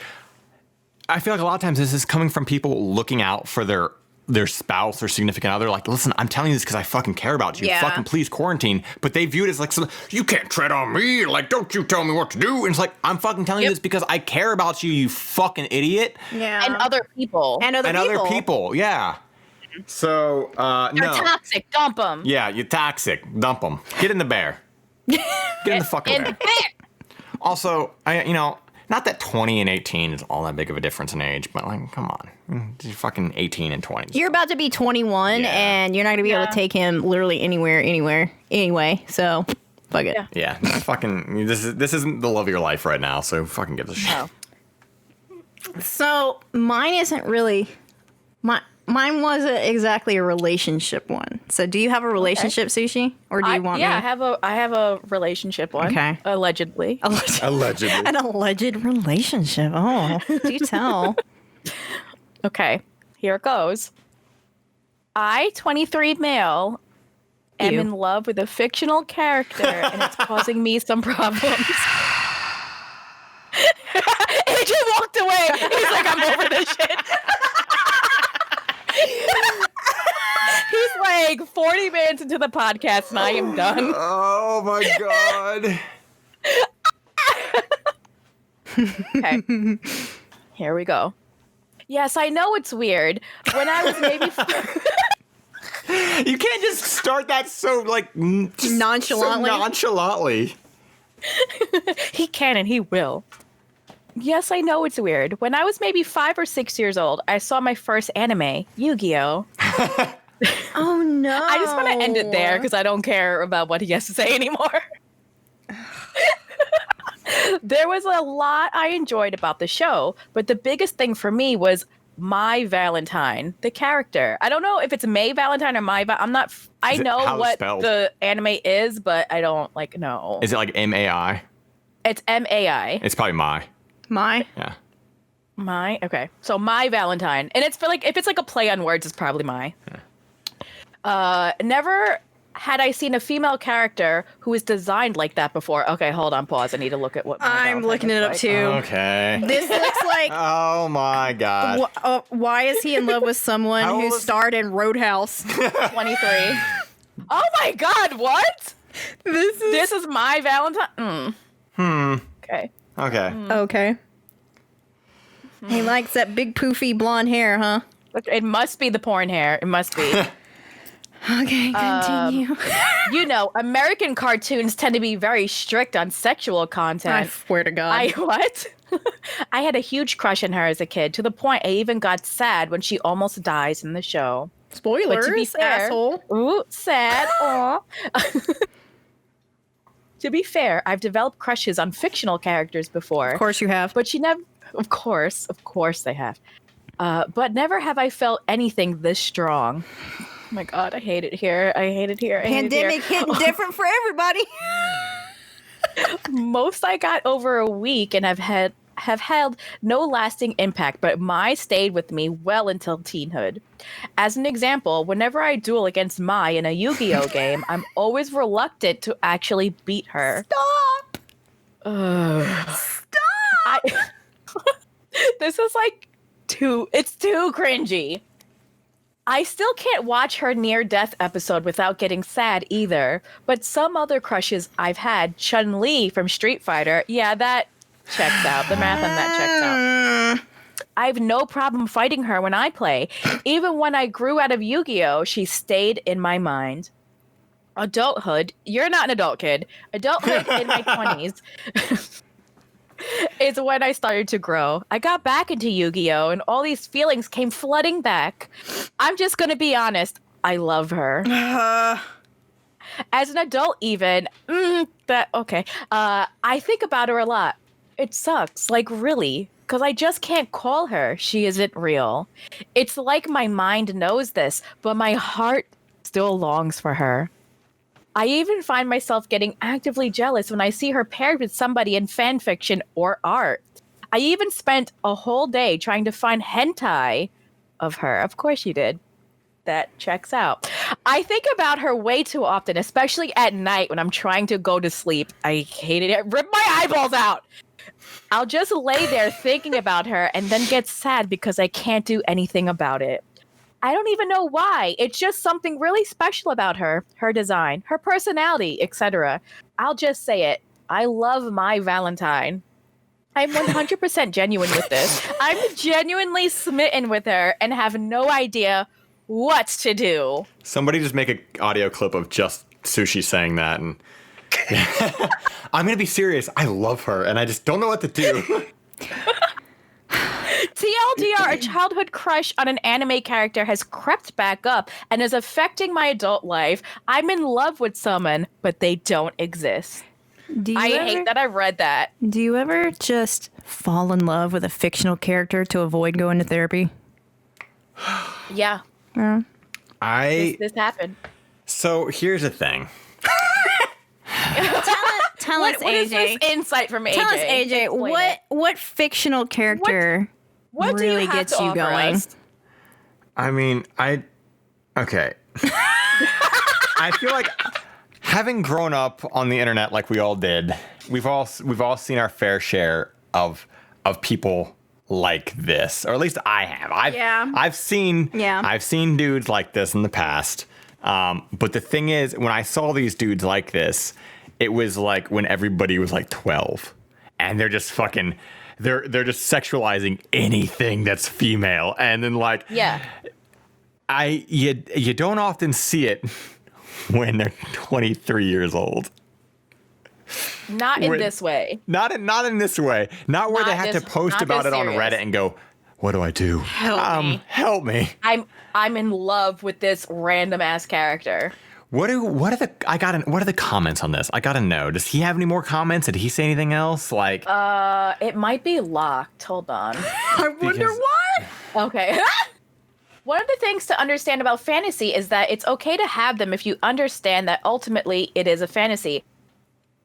I feel like a lot of times this is coming from people looking out for their spouse or significant other. Like, "Listen, I'm telling you this because I fucking care about you. Yeah. Fucking please quarantine." But they view it as like, "You can't tread on me. Like, don't you tell me what to do." And it's like, I'm fucking telling you this because I care about you, you fucking idiot. Yeah. And other people. And other people. Yeah. So, You're no. toxic. Dump them. Yeah, you're toxic. Dump them. Get in the bear. Get in the fucking bear. Also, not that 20 and 18 is all that big of a difference in age, but like, come on. You're fucking 18 and 20. You're about to be 21, and you're not going to be able to take him literally anywhere, anyway. So, fuck it. Yeah, fucking, this isn't the love of your life right now, so fucking give a shit. Oh. So, mine isn't really... Mine wasn't exactly a relationship one. So, do you have a relationship, Sushi? Or do you want me? Yeah, I have a relationship one. Okay. Allegedly. Allegedly. An alleged relationship. Oh, do tell. Okay, here it goes. I, 23 male, am in love with a fictional character, and it's causing me some problems. AJ walked away. He's like, "I'm over this shit." He's like 40 minutes into the podcast and I am done. Oh my god. Okay. Here we go. Yes, I know it's weird. When I was maybe You can't just start that so like nonchalantly. So nonchalantly. He can and he will. Yes, I know it's weird. When I was maybe 5 or 6 years old, I saw my first anime, Yu-Gi-Oh! Oh no. I just want to end it there because I don't care about what he has to say anymore. There was a lot I enjoyed about the show, but the biggest thing for me was My Valentine, the character. I don't know if it's May Valentine or My I'm not. I know what the anime is, but I don't know. Is it like MAI? It's MAI. It's probably My. My? Yeah. My? Okay. So My Valentine. And it's for if it's like a play on words, it's probably My. Yeah. Never had I seen a female character who is designed like that before. Okay, hold on, pause. I need to look at what I'm looking it up too. Okay. This looks like oh my god. Why is he in love with someone who starred in Roadhouse? 23. Oh my god, what? This is My Valentine. Okay. Okay. Okay. He likes that big poofy blonde hair, huh? It must be the porn hair. It must be. Okay, continue. American cartoons tend to be very strict on sexual content. I swear to God. What? I had a huge crush on her as a kid, to the point I even got sad when she almost dies in the show. Spoilers, but to be fair, asshole. Ooh, sad. Aw. To be fair, I've developed crushes on fictional characters before. Of course you have. But she never... Of course they have. But never have I felt anything this strong. Oh my god, I hate it here. Pandemic hitting different for everybody. Most I got over a week and have had no lasting impact, but Mai stayed with me well until teenhood. As an example, whenever I duel against Mai in a Yu-Gi-Oh game, I'm always reluctant to actually beat her. Stop! Stop! This is it's too cringy. I still can't watch her near-death episode without getting sad either, but some other crushes I've had, Chun-Li from Street Fighter, yeah, that checks out. The math on that checks out. I have no problem fighting her when I play. Even when I grew out of Yu-Gi-Oh!, she stayed in my mind. Adulthood, you're not an adult kid. Adulthood in my 20s is when I started to grow. I got back into Yu-Gi-Oh! And all these feelings came flooding back. I'm just going to be honest. I love her. As an adult even, I think about her a lot. It sucks, really, because I just can't call her. She isn't real. It's like my mind knows this, but my heart still longs for her. I even find myself getting actively jealous when I see her paired with somebody in fan fiction or art. I even spent a whole day trying to find hentai of her. Of course you did. That checks out. I think about her way too often, especially at night when I'm trying to go to sleep. I hated it. Rip my eyeballs out. I'll just lay there thinking about her and then get sad because I can't do anything about it. I don't even know why. It's just something really special about her, her design, her personality, etc. I'll just say it. I love My Valentine. I'm 100% genuine with this. I'm genuinely smitten with her and have no idea what to do. Somebody just make an audio clip of just Sushie saying that. And I'm going to be serious. I love her and I just don't know what to do. TLDR, a childhood crush on an anime character has crept back up and is affecting my adult life. I'm in love with someone, but they don't exist. Hate that I read that. Do you ever just fall in love with a fictional character to avoid going to therapy? Yeah. This happened. So here's the thing. Tell us, AJ. What is this insight from AJ? Tell us, AJ, what fictional character what really gets you going? Us? I mean, okay. I feel like having grown up on the internet like we all did, we've all seen our fair share of people like this, or at least I have. I've seen dudes like this in the past. But the thing is, when I saw these dudes like this, it was like when everybody was like 12 and they're just fucking, they're just sexualizing anything that's female. And then you don't often see it when they're 23 years old. Not in this way. Not in this way. Not where they have to post about it on Reddit and go, what do I do? Help me. I'm in love with this random ass character. What are the comments on this? I gotta know. Does he have any more comments? Did he say anything else? Like, it might be locked. Hold on. I wonder why. Okay. One of the things to understand about fantasy is that it's okay to have them if you understand that ultimately it is a fantasy.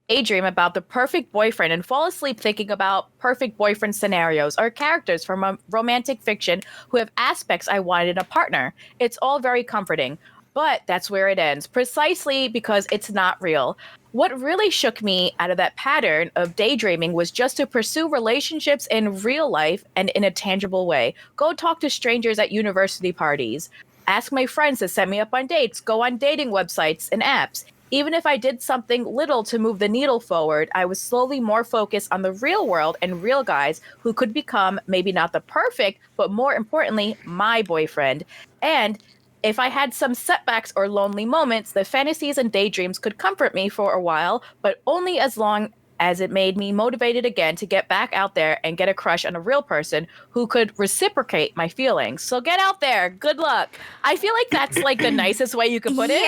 Daydream about the perfect boyfriend and fall asleep thinking about perfect boyfriend scenarios or characters from a romantic fiction who have aspects I wanted in a partner. It's all very comforting, but that's where it ends, precisely because it's not real. What really shook me out of that pattern of daydreaming was just to pursue relationships in real life and in a tangible way. Go talk to strangers at university parties. Ask my friends to set me up on dates. Go on dating websites and apps. Even if I did something little to move the needle forward, I was slowly more focused on the real world and real guys who could become maybe not the perfect, but more importantly, my boyfriend. And if I had some setbacks or lonely moments, the fantasies and daydreams could comfort me for a while, but only as long as it made me motivated again to get back out there and get a crush on a real person who could reciprocate my feelings. So get out there. Good luck. I feel like that's like the nicest way you could put it.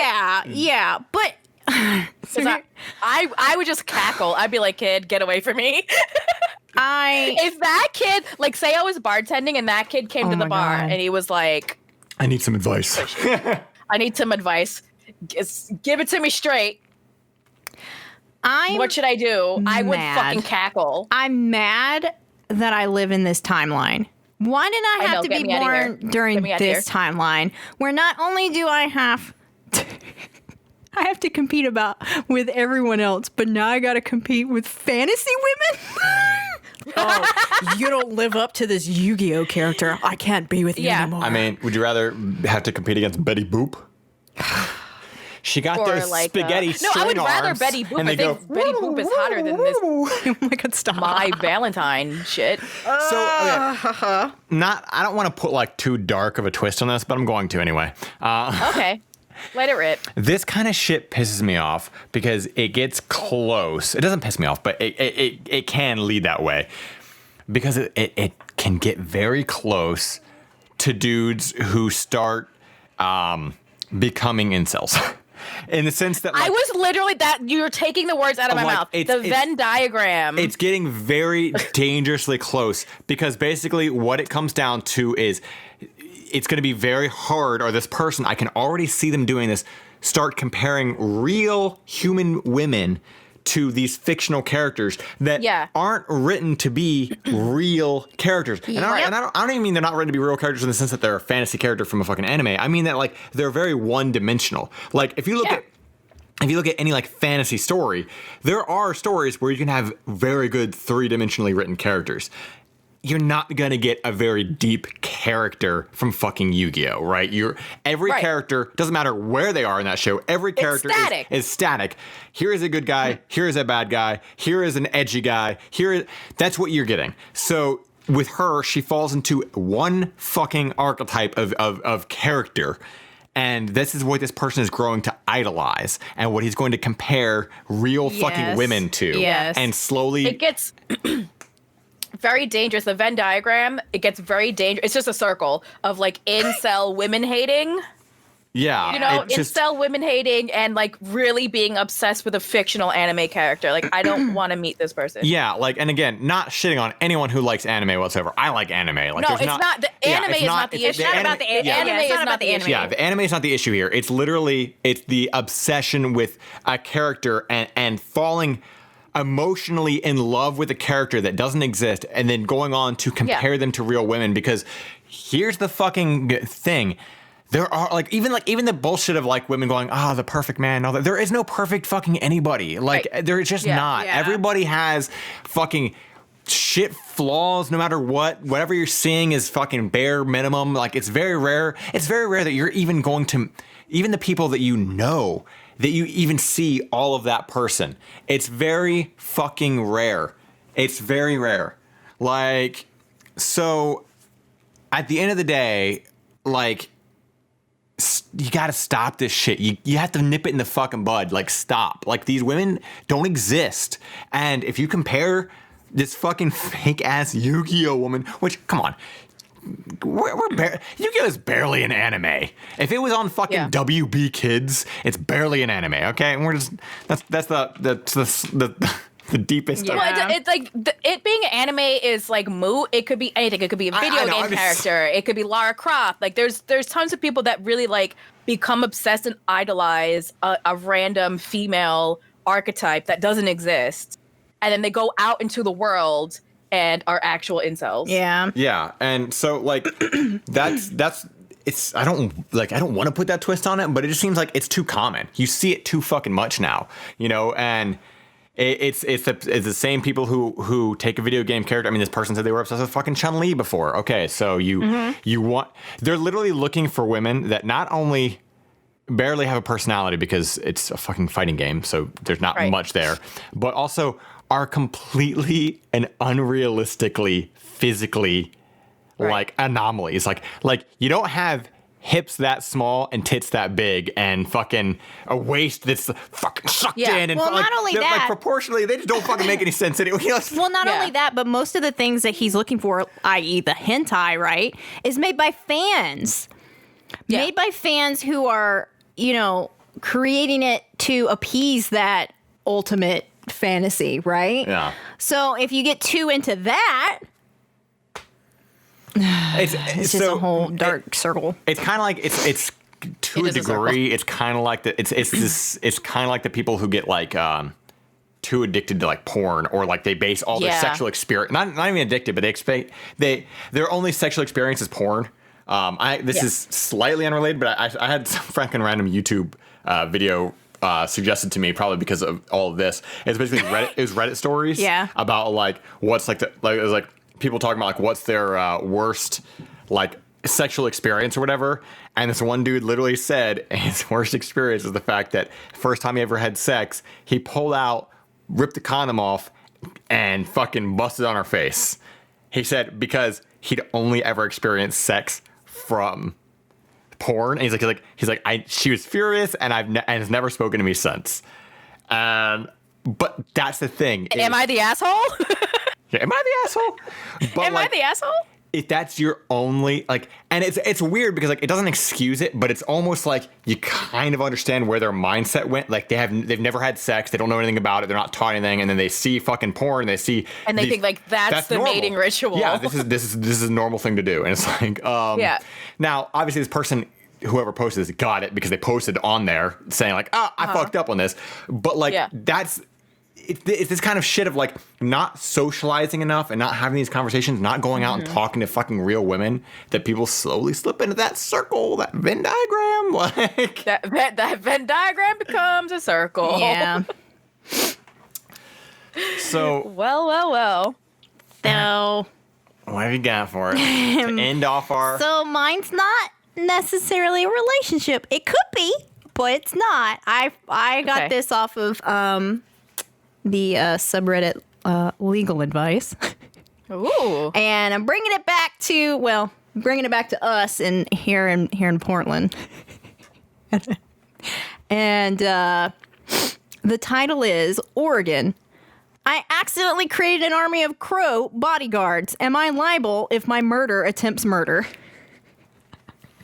Yeah. But I would just cackle. I'd be like, kid, get away from me. If that kid, like, say I was bartending and that kid came to the bar and he was like, I need some advice. I need some advice. Give it to me straight. What should I do? I would fucking cackle. I'm mad that I live in this timeline. Why did I have to be born during this timeline where not only do I have to compete with everyone else, but now I got to compete with fantasy women? Oh, you don't live up to this Yu-Gi-Oh character. I can't be with you anymore. I mean, would you rather have to compete against Betty Boop? She got those like, spaghetti string arms. No, I would rather Betty Boop. I think Betty Boop is hotter than this. Oh my God, stop. My Valentine shit. I don't want to put like too dark of a twist on this, but I'm going to anyway. Okay. Let it rip. This kind of shit pisses me off because it gets close. It doesn't piss me off, but it can lead that way because it can get very close to dudes who start becoming incels. In the sense that, like, I was literally you're taking the words out of my mouth. The Venn diagram. It's getting very dangerously close because basically what it comes down to is it's going to be very hard, or this person, I can already see them doing this, start comparing real human women to these fictional characters that aren't written to be real characters. And I don't even mean they're not written to be real characters in the sense that they're a fantasy character from a fucking anime. I mean that, like, they're very one-dimensional. Like, if you look at any, like, fantasy story, there are stories where you can have very good three-dimensionally written characters. You're not going to get a very deep character from fucking Yu-Gi-Oh, right? Every character, doesn't matter where they are in that show, every character is static. Here is a good guy, here is a bad guy, here is an edgy guy, that's what you're getting. So with her, she falls into one fucking archetype of character. And this is what this person is growing to idolize and what he's going to compare real fucking women to. Yes. And slowly... It gets... very dangerous. The Venn diagram, it gets very dangerous. It's just a circle of, like, incel women hating. Yeah. You know, incel women hating and, like, really being obsessed with a fictional anime character. Like, I don't want to meet this person. Yeah, like, and again, not shitting on anyone who likes anime whatsoever. I like anime. Like, no, it's not. The anime is not the issue. It's not about the anime. Anime is not the issue. Yeah, the anime is not the issue here. It's literally, it's the obsession with a character and falling emotionally in love with a character that doesn't exist and then going on to compare them to real women. Because here's the fucking thing. There are even the bullshit of, like, women going, the perfect man and all that. There is no perfect fucking anybody. Like, there's just not. Yeah. Everybody has fucking shit flaws no matter what. Whatever you're seeing is fucking bare minimum. Like, it's very rare. It's very rare that you're even going to, even the people that you know, that you even see all of that person. It's very fucking rare. It's very rare. Like, so at the end of the day, like, gotta stop this shit. You have to nip it in the fucking bud. Like, stop. Like, these women don't exist. And if you compare this fucking fake ass Yu-Gi-Oh woman, which, come on, Yu-Gi-Oh is barely an anime. If it was on fucking WB Kids, it's barely an anime. Okay, and we're just that's the deepest. Yeah. Well, it's like it being anime is like moot. It could be anything. It could be a video game character. It could be Lara Croft. Like there's tons of people that really like become obsessed and idolize a random female archetype that doesn't exist, and then they go out into the world and are actual incels. Yeah. Yeah, and so like that's it's I don't want to put that twist on it, but it just seems like it's too common. You see it too fucking much now, you know, and. It's the same people who take a video game character. I mean, this person said they were obsessed with fucking Chun-Li before. Okay, so they're literally looking for women that not only barely have a personality because it's a fucking fighting game, so there's not much there, but also are completely and unrealistically physically like anomalies. Like you don't have hips that small and tits that big and fucking a waist that's fucking sucked in. And well, not only that, like proportionally, they just don't fucking make any sense anyway. Well, not only that, but most of the things that he's looking for, i.e. the hentai, right, is made by fans. Yeah. Made by fans who are, you know, creating it to appease that ultimate fantasy, right? Yeah. So if you get too into that, it's just a whole dark circle. It's kind of like it's to a degree. It's kind of like it's kind of like the people who get like too addicted to like porn, or like they base all their sexual experience, not even addicted, but their only sexual experience is porn. This is slightly unrelated, but I had some fucking random YouTube video suggested to me, probably because of all of this. It's basically Reddit stories about like what's like it was like people talking about like what's their worst like sexual experience or whatever, and this one dude literally said his worst experience is the fact that first time he ever had sex, he pulled out, ripped the condom off, and fucking busted on her face. He said because he'd only ever experienced sex from porn, and he's like she was furious, and has never spoken to me since. But that's the thing. Am I the asshole? Yeah, am I the asshole? But am I the asshole? If that's your only like, and it's weird because like it doesn't excuse it, but it's almost like you kind of understand where their mindset went. Like they've never had sex, they don't know anything about it, they're not taught anything, and then they see fucking porn, they think like that's the normal mating ritual. Yeah, this is a normal thing to do, and it's like Now, obviously, this person, whoever posted this, got it because they posted on there saying like, I fucked up on this, but like that's. It's this kind of shit of like not socializing enough and not having these conversations, not going out and talking to fucking real women, that people slowly slip into that circle, that Venn diagram. Like that Venn diagram becomes a circle. Yeah. So well. So what have you got for it to end off our? So mine's not necessarily a relationship. It could be, but it's not. I got this off of the subreddit legal advice. Ooh. And I'm bringing it back to us here in Portland. And the title is Oregon. I accidentally created an army of crow bodyguards. Am I liable if my murder attempts murder?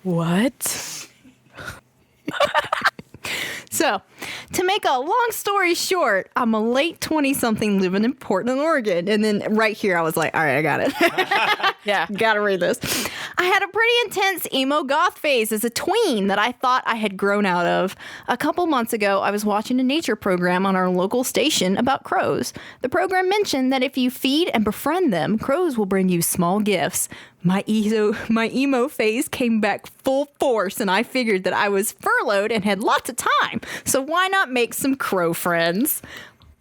What? So, to make a long story short, I'm a late 20-something living in Portland, Oregon. And then right here, I was like, all right, I got it. Yeah. Gotta read this. I had a pretty intense emo goth phase as a tween that I thought I had grown out of. A couple months ago, I was watching a nature program on our local station about crows. The program mentioned that if you feed and befriend them, crows will bring you small gifts. My emo phase came back full force, and I figured that I was furloughed and had lots of time, so why not make some crow friends?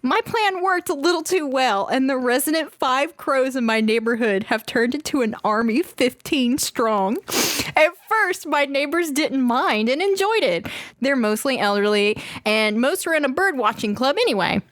My plan worked a little too well, and the resident 5 crows in my neighborhood have turned into an army 15 strong. At first, my neighbors didn't mind and enjoyed it. They're mostly elderly, and most are in a bird watching club anyway.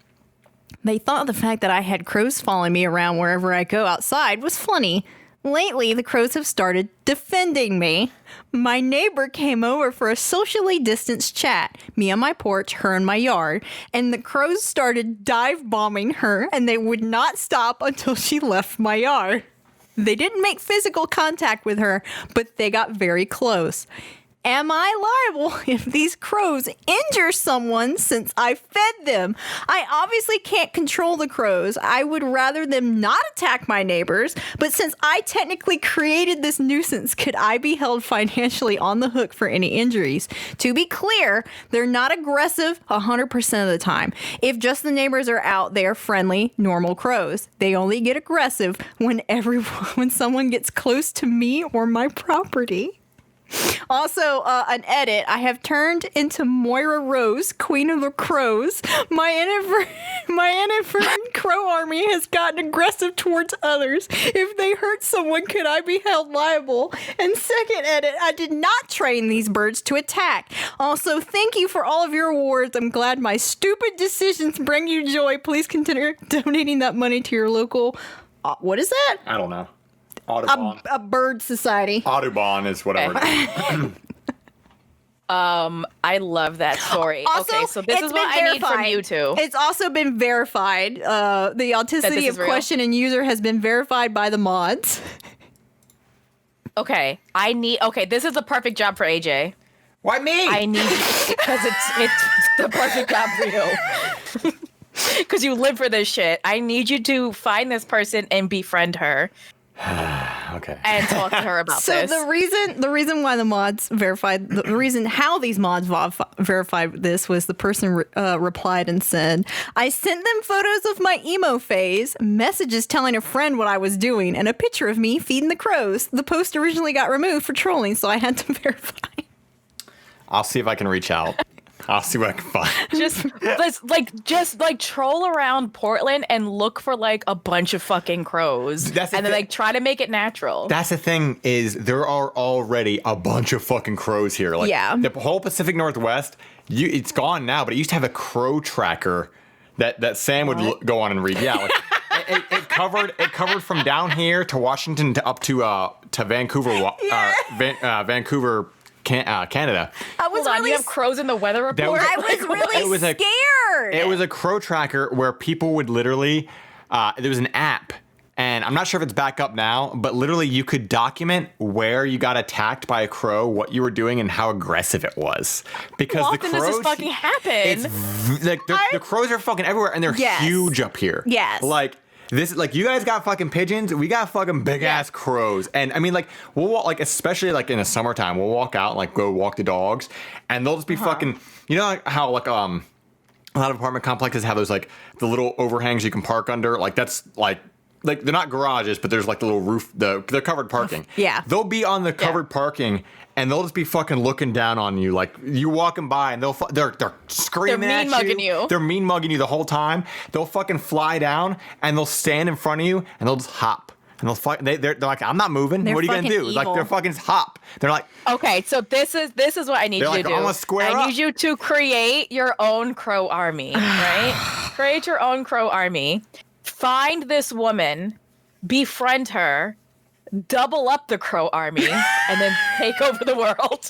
They thought the fact that I had crows following me around wherever I go outside was funny. Lately, the crows have started defending me. My neighbor came over for a socially distanced chat, me on my porch, her in my yard, and the crows started dive bombing her, and they would not stop until she left my yard. They didn't make physical contact with her, but they got very close. Am I liable if these crows injure someone since I fed them? I obviously can't control the crows. I would rather them not attack my neighbors, but since I technically created this nuisance, could I be held financially on the hook for any injuries? To be clear, they're not aggressive 100% of the time. If just the neighbors are out, they are friendly, normal crows. They only get aggressive when someone gets close to me or my property. Also, an edit. I have turned into Moira Rose, Queen of the Crows. My inadvertent crow army has gotten aggressive towards others. If they hurt someone, could I be held liable? And second edit, I did not train these birds to attack. Also, thank you for all of your awards. I'm glad my stupid decisions bring you joy. Please consider donating that money to your local... what is that? I don't know. Audubon. A bird society. Audubon is whatever it is. I love that story. Also, okay, so this is what I need from you two. It's also been verified. The authenticity of question and user has been verified by the mods. Okay, this is the perfect job for AJ. Why me? I need you because it's the perfect job for you. Because you live for this shit. I need you to find this person and befriend her. Okay. And talk to her about this. So the reason why the mods verified, the reason how these mods verified this was the person replied and said, I sent them photos of my emo phase, messages telling a friend what I was doing, and a picture of me feeding the crows. The post originally got removed for trolling, so I had to verify. I'll see if I can reach out. I'll see what I can find. just troll around Portland and look for like a bunch of fucking crows, and then like try to make it natural. That's the thing is there are already a bunch of fucking crows here. Like, yeah, the whole Pacific Northwest, it's gone now, but it used to have a crow tracker that Sam would go on and read. Yeah, like, it covered from down here to Washington to up to Vancouver, Vancouver. Canada. You have crows in the weather report? I was really scared. It was a crow tracker where people would literally, there was an app, and I'm not sure if it's back up now, but literally you could document where you got attacked by a crow, what you were doing, and how aggressive it was. Because how often does this fucking happen? The crows are fucking everywhere, and they're huge up here. Yes. Like you guys got fucking pigeons, we got fucking big ass crows, and I mean, like, we'll walk, like, especially like in the summertime, we'll walk out and like go walk the dogs, and they'll just be fucking, you know, like how like a lot of apartment complexes have those like the little overhangs you can park under, like that's like they're not garages, but there's like the little roof, they're covered parking. Yeah, they'll be on the covered parking. And they'll just be fucking looking down on you, like you walking by, and they're screaming at you. They're mean mugging you. They're mean mugging you the whole time. They'll fucking fly down, and they'll stand in front of you, and they'll just hop, and they're like, I'm not moving. What are you gonna do? Evil. Like they're fucking hop. They're like, okay, so this is what I need you to do. I need you to create your own crow army, right? Create your own crow army. Find this woman, befriend her. Double up the crow army and then take over the world.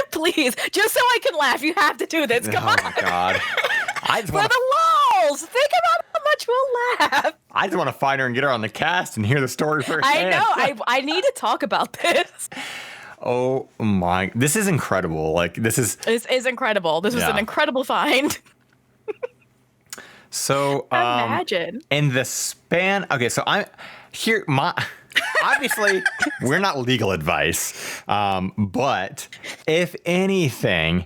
Please, just so I can laugh, you have to do this. Come on. Oh my god. For the lulz. Think about how much we'll laugh. I just want to find her and get her on the cast and hear the story firsthand. I know. I need to talk about this. Oh my! This is incredible. Like this is incredible. This was an incredible find. So imagine in the span. Okay, so I'm here. Obviously, we're not legal advice, but if anything,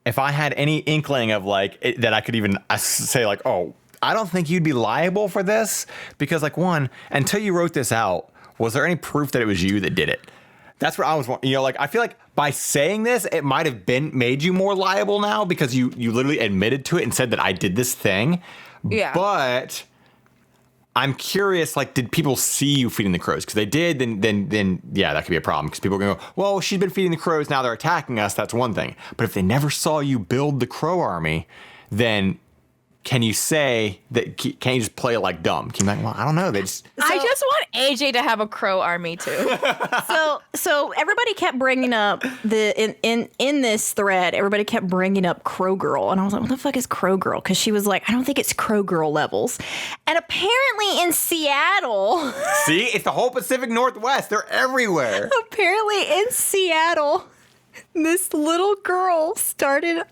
if I had any inkling of like that, I could even say like, oh, I don't think you'd be liable for this because like one, until you wrote this out, was there any proof that it was you that did it? That's what I was, you know, like I feel like by saying this, it might have made you more liable now because you literally admitted to it and said that I did this thing. Yeah. But I'm curious, like, did people see you feeding the crows? Because they did, then yeah, that could be a problem. Because people are going to go, well, she's been feeding the crows, now they're attacking us. That's one thing. But if they never saw you build the crow army, then can you say that? Can't you just play it like dumb? Can you be like, well, I don't know. They just. I just want AJ to have a crow army too. So everybody kept bringing up in this thread. Everybody kept bringing up Crow Girl, and I was like, "What the fuck is Crow Girl?" Because she was like, "I don't think it's Crow Girl levels." And apparently in Seattle, see, it's the whole Pacific Northwest. They're everywhere. Apparently in Seattle, this little girl started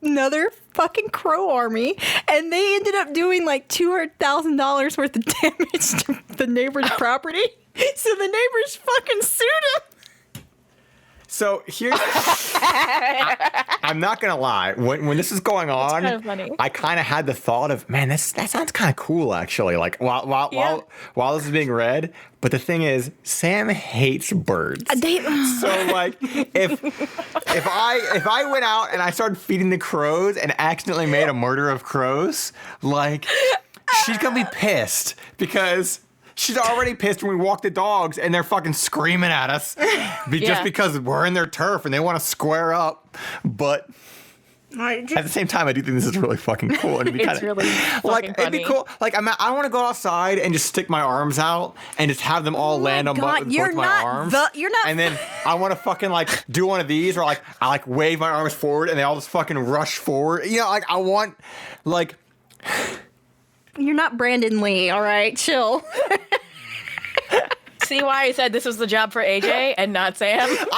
another fucking crow army, and they ended up doing like $200,000 worth of damage to the neighbor's property. So the neighbors fucking sued him. So here's, I'm not gonna lie. When this is going on, kind of funny. I kind of had the thought of, man, that sounds kind of cool actually. Like while this is being read, but the thing is, Sam hates birds. So like, if I went out and I started feeding the crows and accidentally made a murder of crows, like she's gonna be pissed because. She's already pissed when we walk the dogs and they're fucking screaming at us just because we're in their turf and they want to square up. But at the same time, I do think this is really fucking cool. It'd be it's really like funny. it'd be cool. Like I want to go outside and just stick my arms out and just have them all land on both my arms. You're not. And then I want to fucking like do one of these where like I like wave my arms forward and they all just fucking rush forward. You know, like I want like. You're not Brandon Lee, all right? Chill. See why I said this was the job for AJ and not Sam? Hold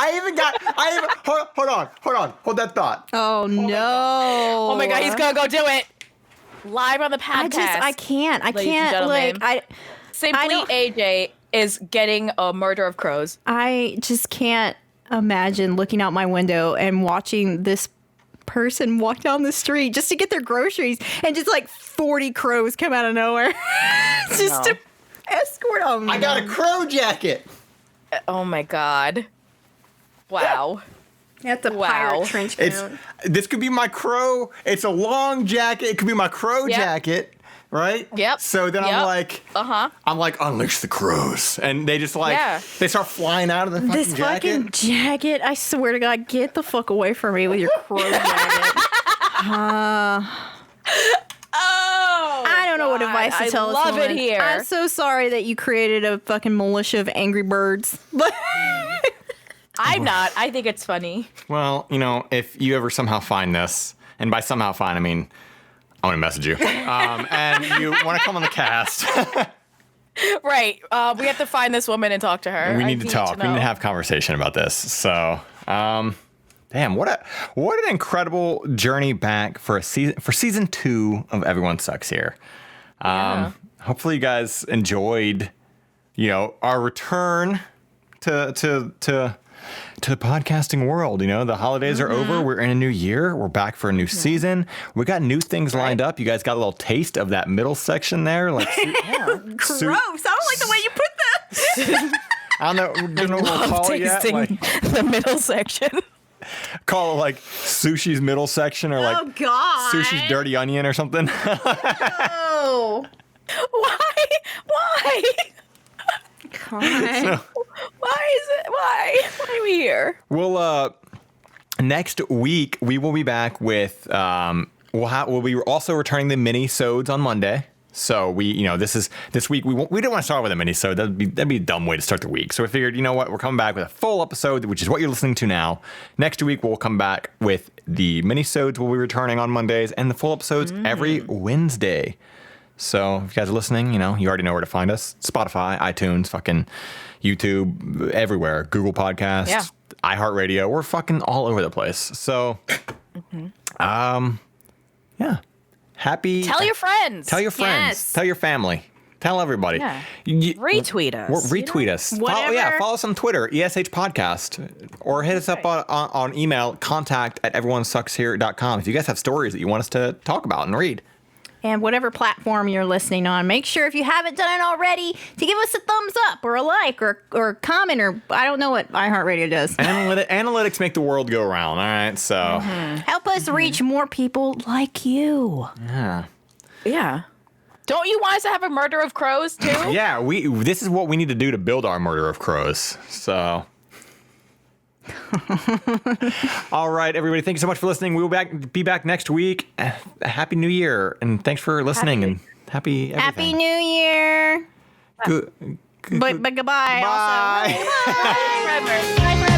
that thought. Oh, no. Oh my God, he's gonna go do it. Live on the podcast. I can't. Simply AJ is getting a murder of crows. I just can't imagine looking out my window and watching this person walk down the street just to get their groceries and just like 40 crows come out of nowhere to escort them. I got a crow jacket. Oh my God. Wow. That's a pirate trench coat. This could be my crow. It's a long jacket. It could be my crow jacket. Right? Yep. So then I'm like, unleash the crows. And they just they start flying out of the fucking jacket. Fucking jacket. I swear to God, get the fuck away from me with your crow jacket. I don't know what advice to tell this woman. I love it here. I'm so sorry that you created a fucking militia of angry birds. But I'm not. I think it's funny. Well, you know, if you ever somehow find this, and by somehow find, I mean, I want to message you. And you want to come on the cast. Right. We have to find this woman and talk to her. We need to talk. We need to have conversation about this. So, damn, what an incredible journey back for season 2 of Everyone Sucks Here. Hopefully you guys enjoyed, you know, our return to the podcasting world. You know, the holidays are over. We're in a new year. We're back for a new season. We got new things lined up. You guys got a little taste of that middle section there. Like, gross. I don't like the way you put that. I don't know what we'll call it yet. Like, the middle section. Call it like Sushi's middle section or like Sushi's dirty onion or something. Oh. Why? God. Why are we here? We'll next week we will be back with we'll be also returning the mini-sodes on Monday. So this week we didn't want to start with a mini-sode. That'd be a dumb way to start the week. So we figured, you know what, we're coming back with a full episode, which is what you're listening to now. Next week we'll come back with the mini-sodes. We'll be returning on Mondays and the full episodes every Wednesday. So if you guys are listening, you know, you already know where to find us. Spotify, iTunes, fucking YouTube, everywhere. Google Podcasts, iHeartRadio. We're fucking all over the place. So, yeah. Happy. Tell your friends. Tell your friends. Yes. Tell your family. Tell everybody. Yeah. Retweet us. Retweet us. Follow us on Twitter, ESH Podcast. Or hit us up on email, contact@everyonesuckshere.com if you guys have stories that you want us to talk about and read. And whatever platform you're listening on, make sure if you haven't done it already to give us a thumbs up or a like or comment or I don't know what iHeartRadio does. Analytics make the world go round. All right, so help us reach more people like you. Yeah. Don't you want us to have a murder of crows too? Yeah, this is what we need to do to build our murder of crows. So All right, everybody. Thank you so much for listening. We will be back next week. Happy New Year, and thanks for listening. And happy everything. Happy New Year. But But goodbye. Bye. Also. Bye forever. Bye forever.